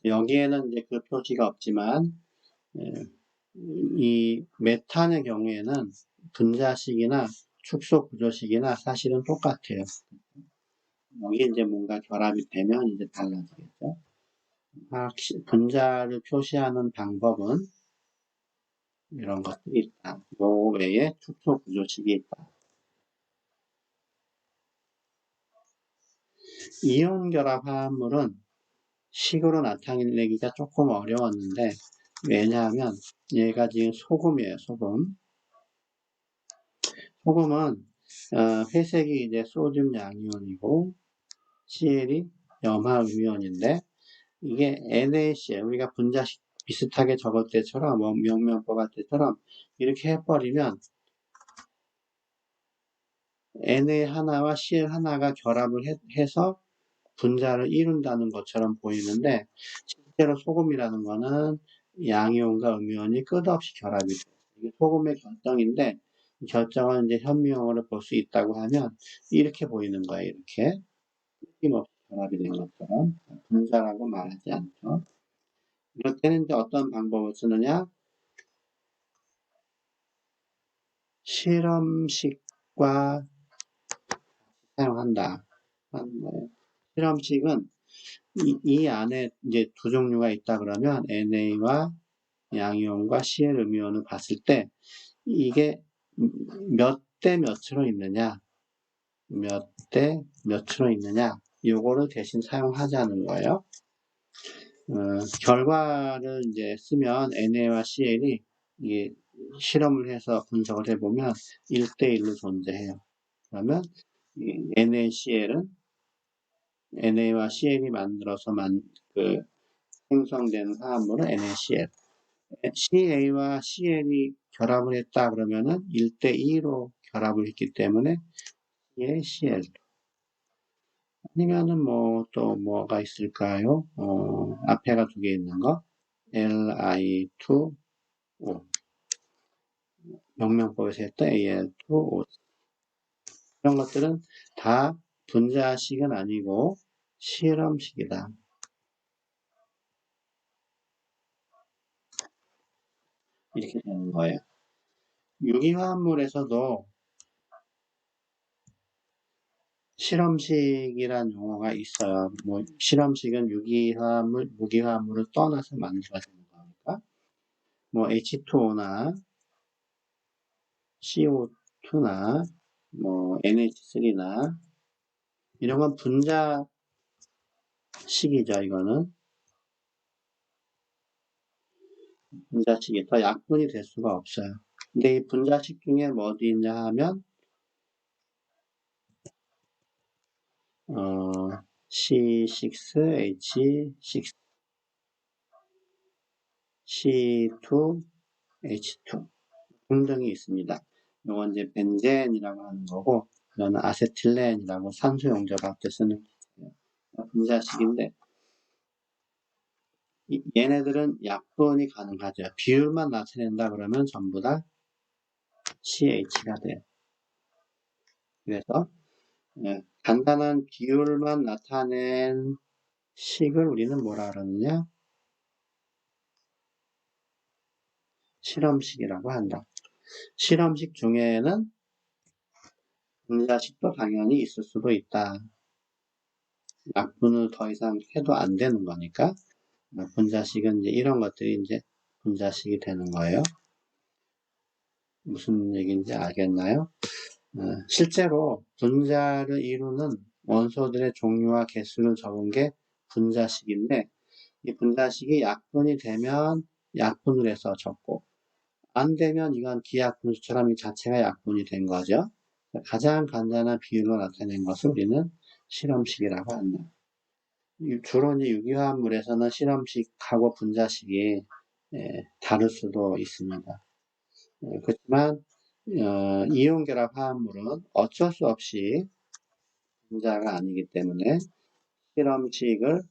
여기에는 이제 그 표시가 없지만 이 메탄의 경우에는 분자식이나 축소 구조식이나 사실은 똑같아요. 여기 이제 뭔가 결합이 되면 이제 달라지겠죠. 분자를 표시하는 방법은 이런 것들이 있다. 요 외에 축소 구조식이 있다. 이온 결합 화합물은 식으로 나타내기가 조금 어려웠는데 왜냐하면 얘가 지금 소금이에요. 소금은 회색이 이제 소듐 양이온이고 CL이 염화음이온인데 이게 NaCl 우리가 분자식 비슷하게 적을 때처럼 명명법 할 때처럼 이렇게 해버리면 Na 하나와 Cl 하나가 결합을 해서 분자를 이룬다는 것처럼 보이는데 실제로 소금이라는 거는 양이온과 음이온이 끝없이 결합이 돼요. 이게 소금의 결정인데 이 결정은 이제 현미용어로 볼 수 있다고 하면 이렇게 보이는 거예요. 이렇게 끊임없이 결합이 된 것처럼 분자라고 말하지 않죠. 이럴 때는 이제 어떤 방법을 쓰느냐? 실험식과 사용한다. 하는 거예요. 실험식은 이 안에 이제 두 종류가 있다 그러면 NA와 양이온과 CL 음이온을 봤을 때 이게 몇 대 몇으로 있느냐, 몇 대 몇으로 있느냐, 요거를 대신 사용하자는 거예요. 결과를 이제 쓰면 NA와 CL이 이게 실험을 해서 분석을 해보면 1대1로 존재해요. 그러면 NaCl은 NA와 CL이 만들어서 생성된 화합물은 NaCl. CA와 CL이 결합을 했다 그러면은 1대2로 결합을 했기 때문에 CACL. 아니면은 또 뭐가 있을까요? 앞에가 두 개 있는 거. Li2O. 명명법에서 했던 Al2O. 이런 것들은 다 분자식은 아니고 실험식이다. 이렇게 되는 거예요. 유기화합물에서도 실험식이란 용어가 있어요. 실험식은 유기화합물, 무기화합물을 떠나서 만들어지는 거니까. H2O나 CO2나 NH3나 이런 건 분자식이죠. 이거는 분자식이 더 약분이 될 수가 없어요. 근데 이 분자식 중에 뭐 어디 있냐 하면 C6H6 C2H2 등등이 있습니다. 이건 이제 벤젠이라고 하는 거고, 이거는 아세틸렌이라고 산소 용접할 때 쓰는 분자식인데, 얘네들은 약분이 가능하죠. 비율만 나타낸다 그러면 전부 다 CH가 돼요. 그래서 간단한 비율만 나타낸 식을 우리는 뭐라 그러느냐? 실험식이라고 한다. 실험식 중에는 분자식도 당연히 있을 수도 있다. 약분을 더 이상 해도 안 되는 거니까 분자식은 이제 이런 것들이 이제 분자식이 되는 거예요. 무슨 얘기인지 알겠나요? 실제로 분자를 이루는 원소들의 종류와 개수를 적은 게 분자식인데, 이 분자식이 약분이 되면 약분을 해서 적고, 안 되면 이건 기약분수처럼 이 자체가 약분이 된 거죠. 가장 간단한 비율로 나타낸 것을 우리는 실험식이라고 한다. 주로 이제 유기화합물에서는 실험식하고 분자식이 다를 수도 있습니다. 그렇지만 이온결합 화합물은 어쩔 수 없이 분자가 아니기 때문에 실험식을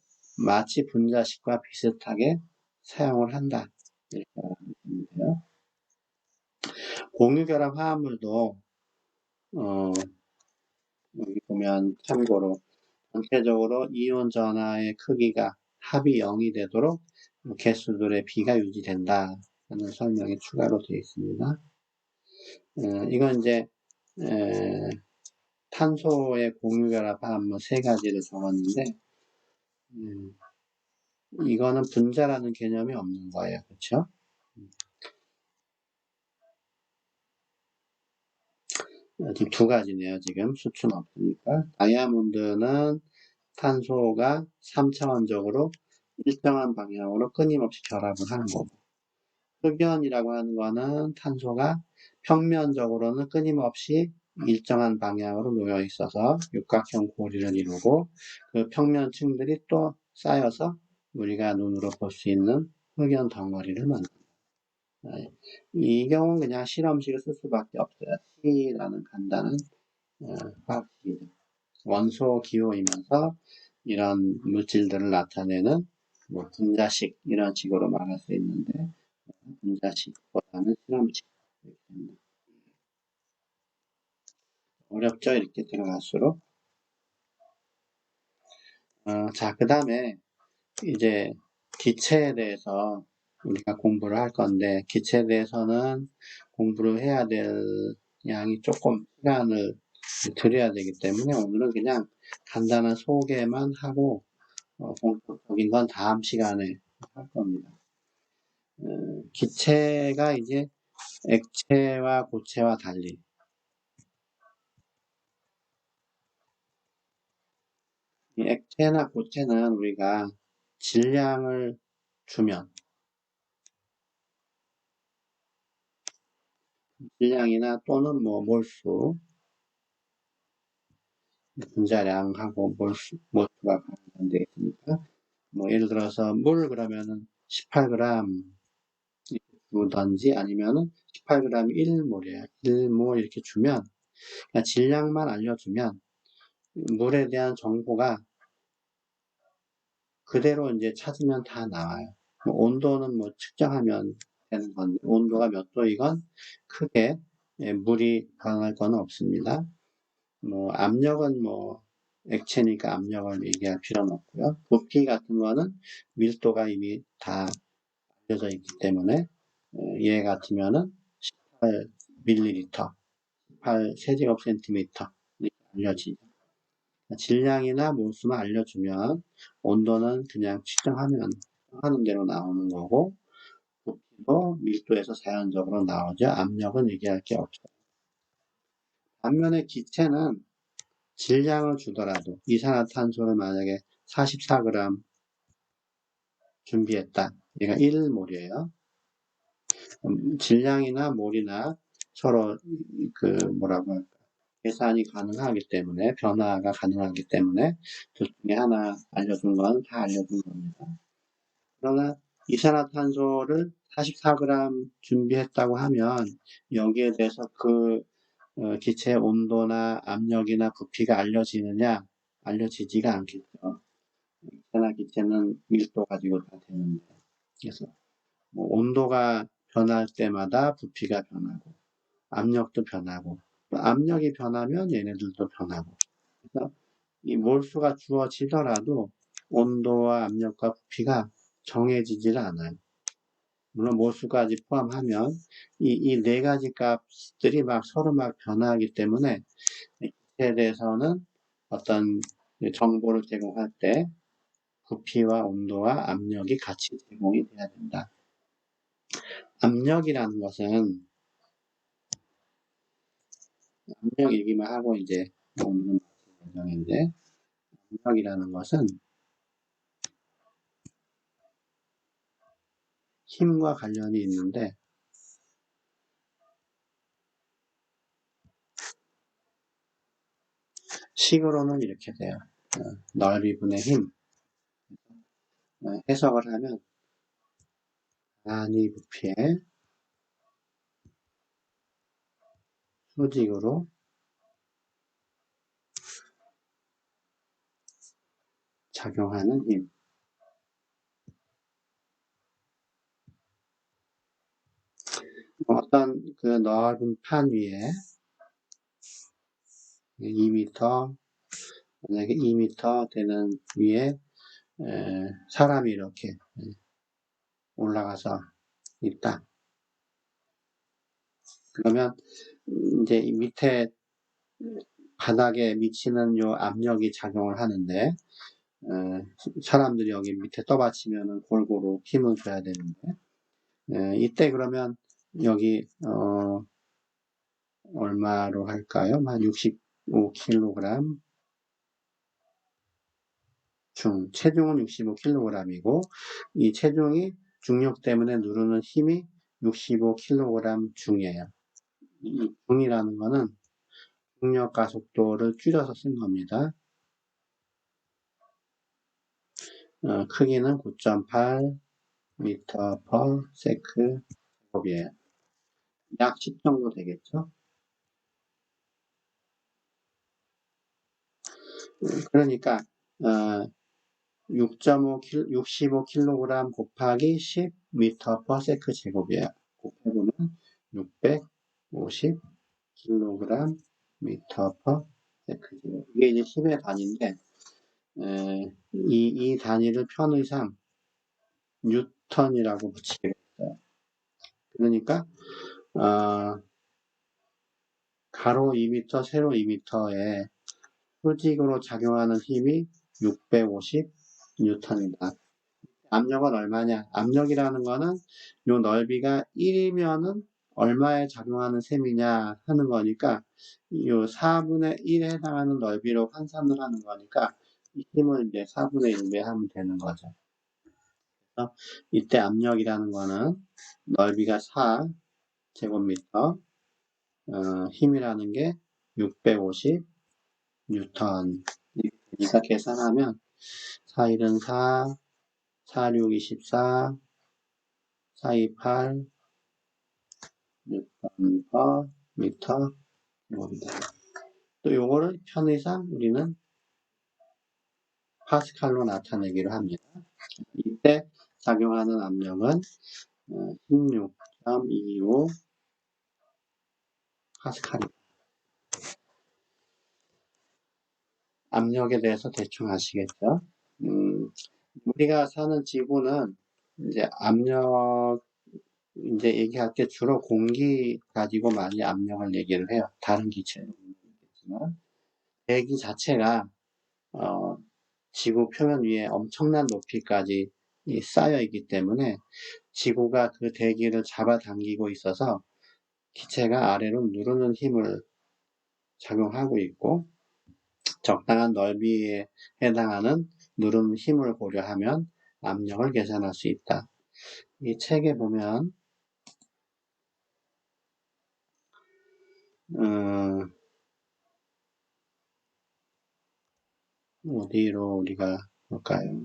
마치 분자식과 비슷하게 사용을 한다. 이렇게 말하면 돼요. 공유결합 화합물도 여기 보면 참고로 전체적으로 이온 전하의 크기가 합이 0이 되도록 개수들의 비가 유지된다 하는 설명이 추가로 되어 있습니다. 이건 이제 탄소의 공유결합 화합물 3가지를 적었는데 이거는 분자라는 개념이 없는 거예요. 그렇죠? 지금 2가지네요. 지금 수춘 없으니까. 다이아몬드는 탄소가 3차원적으로 일정한 방향으로 끊임없이 결합을 하는 거고, 흑연이라고 하는 거는 탄소가 평면적으로는 끊임없이 일정한 방향으로 놓여 있어서 육각형 고리를 이루고, 그 평면층들이 또 쌓여서 우리가 눈으로 볼 수 있는 흑연 덩어리를 만든다. 이 경우는 그냥 실험식을 쓸 수밖에 없어요. C라는 간단한 화학식이죠. 원소 기호이면서 이런 물질들을 나타내는 뭐 분자식 이런 식으로 말할 수 있는데, 분자식보다는 실험식. 어렵죠? 이렇게 들어갈수록. 자, 그 다음에 이제 기체에 대해서 우리가 공부를 할 건데, 기체에 대해서는 공부를 해야 될 양이 조금 시간을 들여야 되기 때문에 오늘은 그냥 간단한 소개만 하고 본격적인 건 다음 시간에 할 겁니다. 기체가 이제 액체와 고체와 달리 이 액체나 고체는 우리가 질량을 주면 질량이나 또는 뭐 몰수 분자량하고 몰수가 관련되어 있으니까 뭐 예를 들어서 물 그러면은 18g 주던지 아니면은 18g 1몰이에요. 1몰 이렇게 주면 그러니까 질량만 알려주면 물에 대한 정보가 그대로 이제 찾으면 다 나와요. 뭐 온도는 뭐 측정하면 되는 건데 온도가 몇 도이건 크게 물이 변할 건 없습니다. 뭐 압력은 뭐 액체니까 압력을 얘기할 필요는 없고요. 부피 같은 거는 밀도가 이미 다 알려져 있기 때문에 얘 같으면은 18ml, 18세제곱센티미터 이렇게 알려지죠. 질량이나 몰수만 알려주면 온도는 그냥 측정하면 하는 대로 나오는 거고 부피도 밀도에서 자연적으로 나오죠. 압력은 얘기할 게 없어요. 반면에 기체는 질량을 주더라도 이산화탄소를 만약에 44g 준비했다. 얘가 1몰이에요. 질량이나 몰이나 서로 그 뭐라고 할까 계산이 가능하기 때문에 변화가 가능하기 때문에 둘 중에 하나 알려준 건 다 알려준 겁니다. 그러나 이산화탄소를 44g 준비했다고 하면 여기에 대해서 그 기체의 온도나 압력이나 부피가 알려지느냐? 알려지지가 않겠죠. 이산화기체는 밀도 가지고 다 되는데. 그래서 뭐 온도가 변할 때마다 부피가 변하고 압력도 변하고 또 압력이 변하면 얘네들도 변하고 그래서 이 몰수가 주어지더라도 온도와 압력과 부피가 정해지질 않아요. 물론 몰수까지 포함하면 이 네 가지 값들이 막 서로 막 변화하기 때문에 기체에 대해서는 어떤 정보를 제공할 때 부피와 온도와 압력이 같이 제공이 돼야 된다. 압력이라는 것은 압력 얘기만 하고 이제 오늘은 예정인데 압력이라는 것은 힘과 관련이 있는데 식으로는 이렇게 돼요. 넓이분의 힘. 해석을 하면 단위 부피에 수직으로 작용하는 힘. 어떤 그 넓은 판 위에 2m, 만약에 2m 되는 위에 사람이 이렇게 올라가서 있다. 그러면 이제 이 밑에 바닥에 미치는 요 압력이 작용을 하는데 사람들이 여기 밑에 떠받치면은 골고루 힘을 줘야 되는데 이때 그러면 여기 얼마로 할까요? 한 65kg 체중은 65kg이고 이 체중이 중력 때문에 누르는 힘이 65kg 중이에요. 이 중이라는 거는 중력 가속도를 줄여서 쓴 겁니다. 크기는 9.8 미터 per 세크 제곱이에요. 약 10 정도 되겠죠? 그러니까 65kg 곱하기 10 미터 per 세크 제곱이에요. 곱해보면 650 kg 미터 per 세크 제곱. 이게 이제 10의 단위인데 이 단위를 편의상 뉴턴이라고 붙이게 됐어요. 그러니까 가로 2m, 세로 2m에 수직으로 작용하는 힘이 650 뉴턴이다. 압력은 얼마냐? 압력이라는 거는 요 넓이가 1이면은 얼마에 작용하는 셈이냐 하는 거니까 요 4분의 1에 해당하는 넓이로 환산을 하는 거니까 이 힘을 이제 4분의 1배 하면 되는 거죠. 그래서 이때 압력이라는 거는 넓이가 4 제곱미터, 힘이라는 게 650 뉴턴. 이렇게 계산하면 4, 1은 4, 4, 6, 24, 4, 2, 8, 뉴턴 per 미터 제곱이다. 또 요거를 편의상 우리는 파스칼로 나타내기로 합니다. 이때 작용하는 압력은 16.25 파스칼입니다. 압력에 대해서 대충 아시겠죠? 우리가 사는 지구는 이제 압력 이제 얘기할 때 주로 공기 가지고 많이 압력을 얘기를 해요. 다른 기체는 있겠지만 대기 자체가 지구 표면 위에 엄청난 높이까지 쌓여 있기 때문에 지구가 그 대기를 잡아당기고 있어서 기체가 아래로 누르는 힘을 작용하고 있고 적당한 넓이에 해당하는 누르는 힘을 고려하면 압력을 계산할 수 있다. 이 책에 보면 어디로 우리가 볼까요?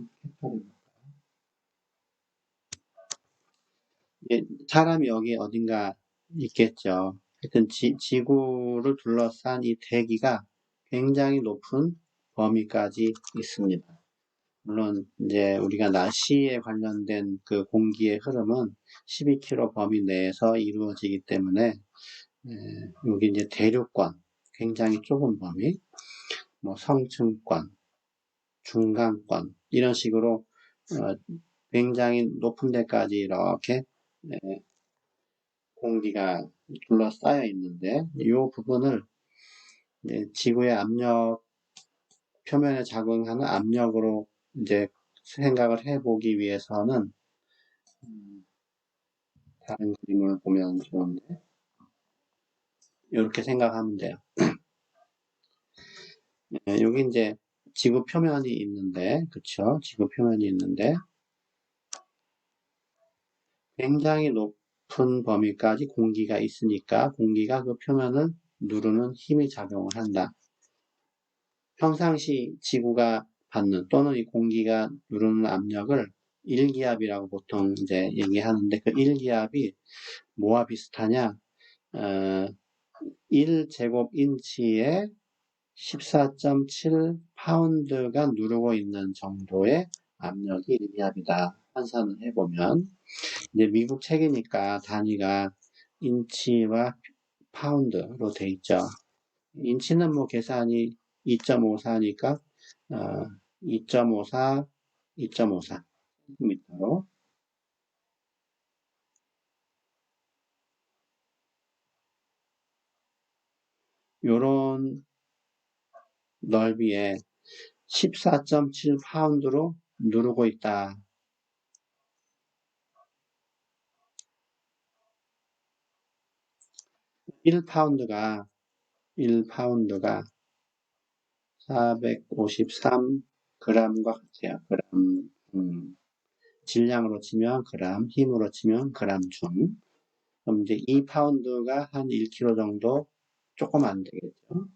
사람이 여기 어딘가 있겠죠. 하여튼 지구를 둘러싼 이 대기가 굉장히 높은 범위까지 있습니다. 물론 이제 우리가 날씨에 관련된 그 공기의 흐름은 12km 범위 내에서 이루어지기 때문에 여기 이제 대륙권 굉장히 좁은 범위, 뭐 성층권, 중간권 이런 식으로 굉장히 높은 데까지 이렇게 공기가 둘러싸여 있는데 이 부분을 지구의 압력 표면에 작용하는 압력으로 이제 생각을 해보기 위해서는 다른 그림을 보면 좋은데 이렇게 생각하면 돼요. 여기 이제 지구 표면이 있는데, 그쵸? 지구 표면이 있는데 굉장히 높은 범위까지 공기가 있으니까 공기가 그 표면을 누르는 힘이 작용을 한다. 평상시 지구가 받는 또는 이 공기가 누르는 압력을 1기압이라고 보통 이제 얘기하는데 그 1기압이 뭐와 비슷하냐? 1제곱인치에 14.7 파운드가 누르고 있는 정도의 압력이 1기압이다. 환산을 해보면 이제 미국 책이니까 단위가 인치와 파운드로 돼 있죠. 인치는 뭐 계산이 2.54니까 2.54, 2.54 cm로 요런 넓이에 14.7 파운드로 누르고 있다. 1파운드가 453g과 같아요. 그람, 질량으로 치면 그람, 힘으로 치면 그람 중. 그럼 이제 2파운드가 한 1kg 정도 조금 안 되겠죠.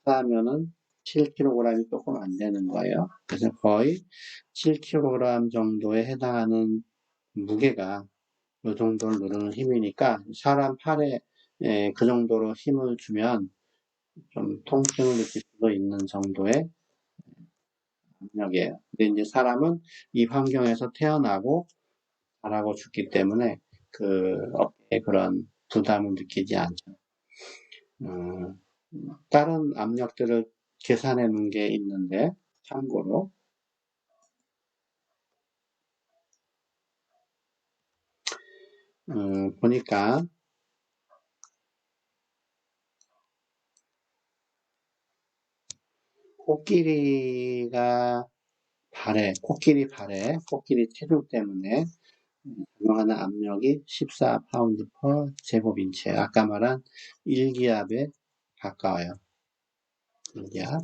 14면은 7kg이 조금 안 되는 거예요. 그래서 거의 7kg 정도에 해당하는 무게가 이 정도를 누르는 힘이니까 사람 팔에 그 정도로 힘을 주면 좀 통증을 느낄 수도 있는 정도의 압력이에요. 근데 이제 사람은 이 환경에서 태어나고 자라고 죽기 때문에 그 어깨에 그런 부담을 느끼지 않죠. 다른 압력들을 계산해 놓은 게 있는데 참고로 보니까 코끼리가 코끼리 체중 때문에 적용하는 압력이 14파운드 per 제곱인치. 아까 말한 1기압에 가까워요. 1기압.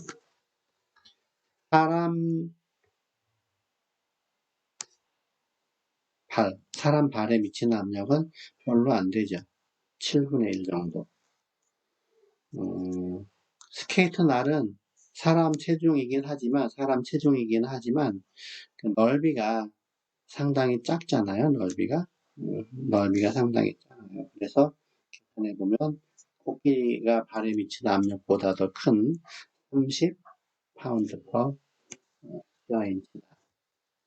사람 발에 미치는 압력은 별로 안 되죠. 7분의 1 정도. 스케이트 날은 사람 체중이긴 하지만 그 넓이가 상당히 작잖아요. 넓이가 상당히 작아요. 그래서 계산해 보면 코끼리가 발에 미치는 압력보다 더 큰 30파운드 per 스퀘어인치다.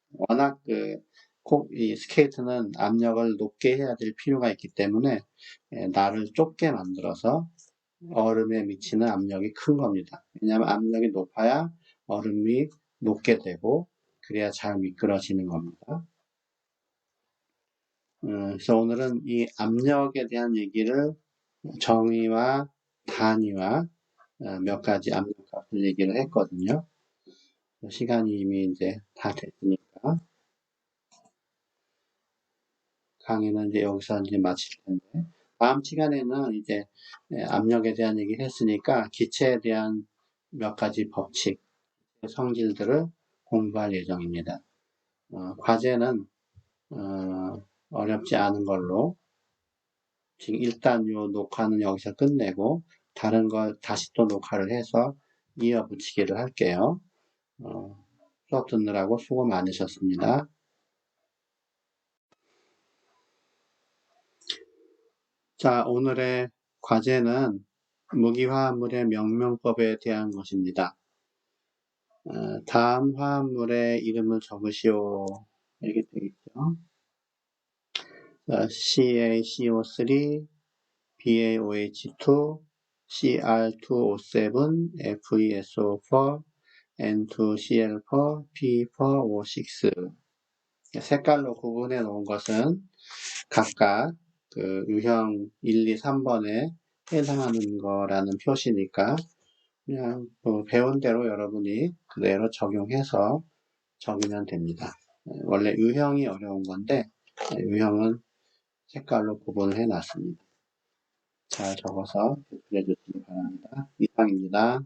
워낙 이 스케이트는 압력을 높게 해야 될 필요가 있기 때문에 날을 좁게 만들어서 얼음에 미치는 압력이 큰 겁니다. 왜냐하면 압력이 높아야 얼음이 녹게 되고 그래야 잘 미끄러지는 겁니다. 그래서 오늘은 이 압력에 대한 얘기를 정의와 단위와 몇 가지 압력값을 얘기를 했거든요. 시간이 이미 이제 다 됐으니까 강의는 이제 여기서 이제 마칠 텐데 다음 시간에는 이제 압력에 대한 얘기를 했으니까 기체에 대한 몇 가지 법칙, 성질들을 공부할 예정입니다. 과제는 어렵지 않은 걸로 지금 일단 요 녹화는 여기서 끝내고 다른 걸 다시 또 녹화를 해서 이어붙이기를 할게요. 수업 듣느라고 수고 많으셨습니다. 자, 오늘의 과제는 무기화합물의 명명법에 대한 것입니다. 다음 화합물의 이름을 적으시오. 이렇게 되겠죠. CaCO3, BaOH2, Cr2O7, FeSO4, N2Cl4, P4O6. 색깔로 구분해 놓은 것은 각각 그 유형 1, 2, 3번에 해당하는 거라는 표시니까 그냥 배운 대로 여러분이 그대로 적용해서 적으면 됩니다. 원래 유형이 어려운 건데 유형은 색깔로 구분을 해 놨습니다. 잘 적어서 제출해 주시기 바랍니다. 이상입니다.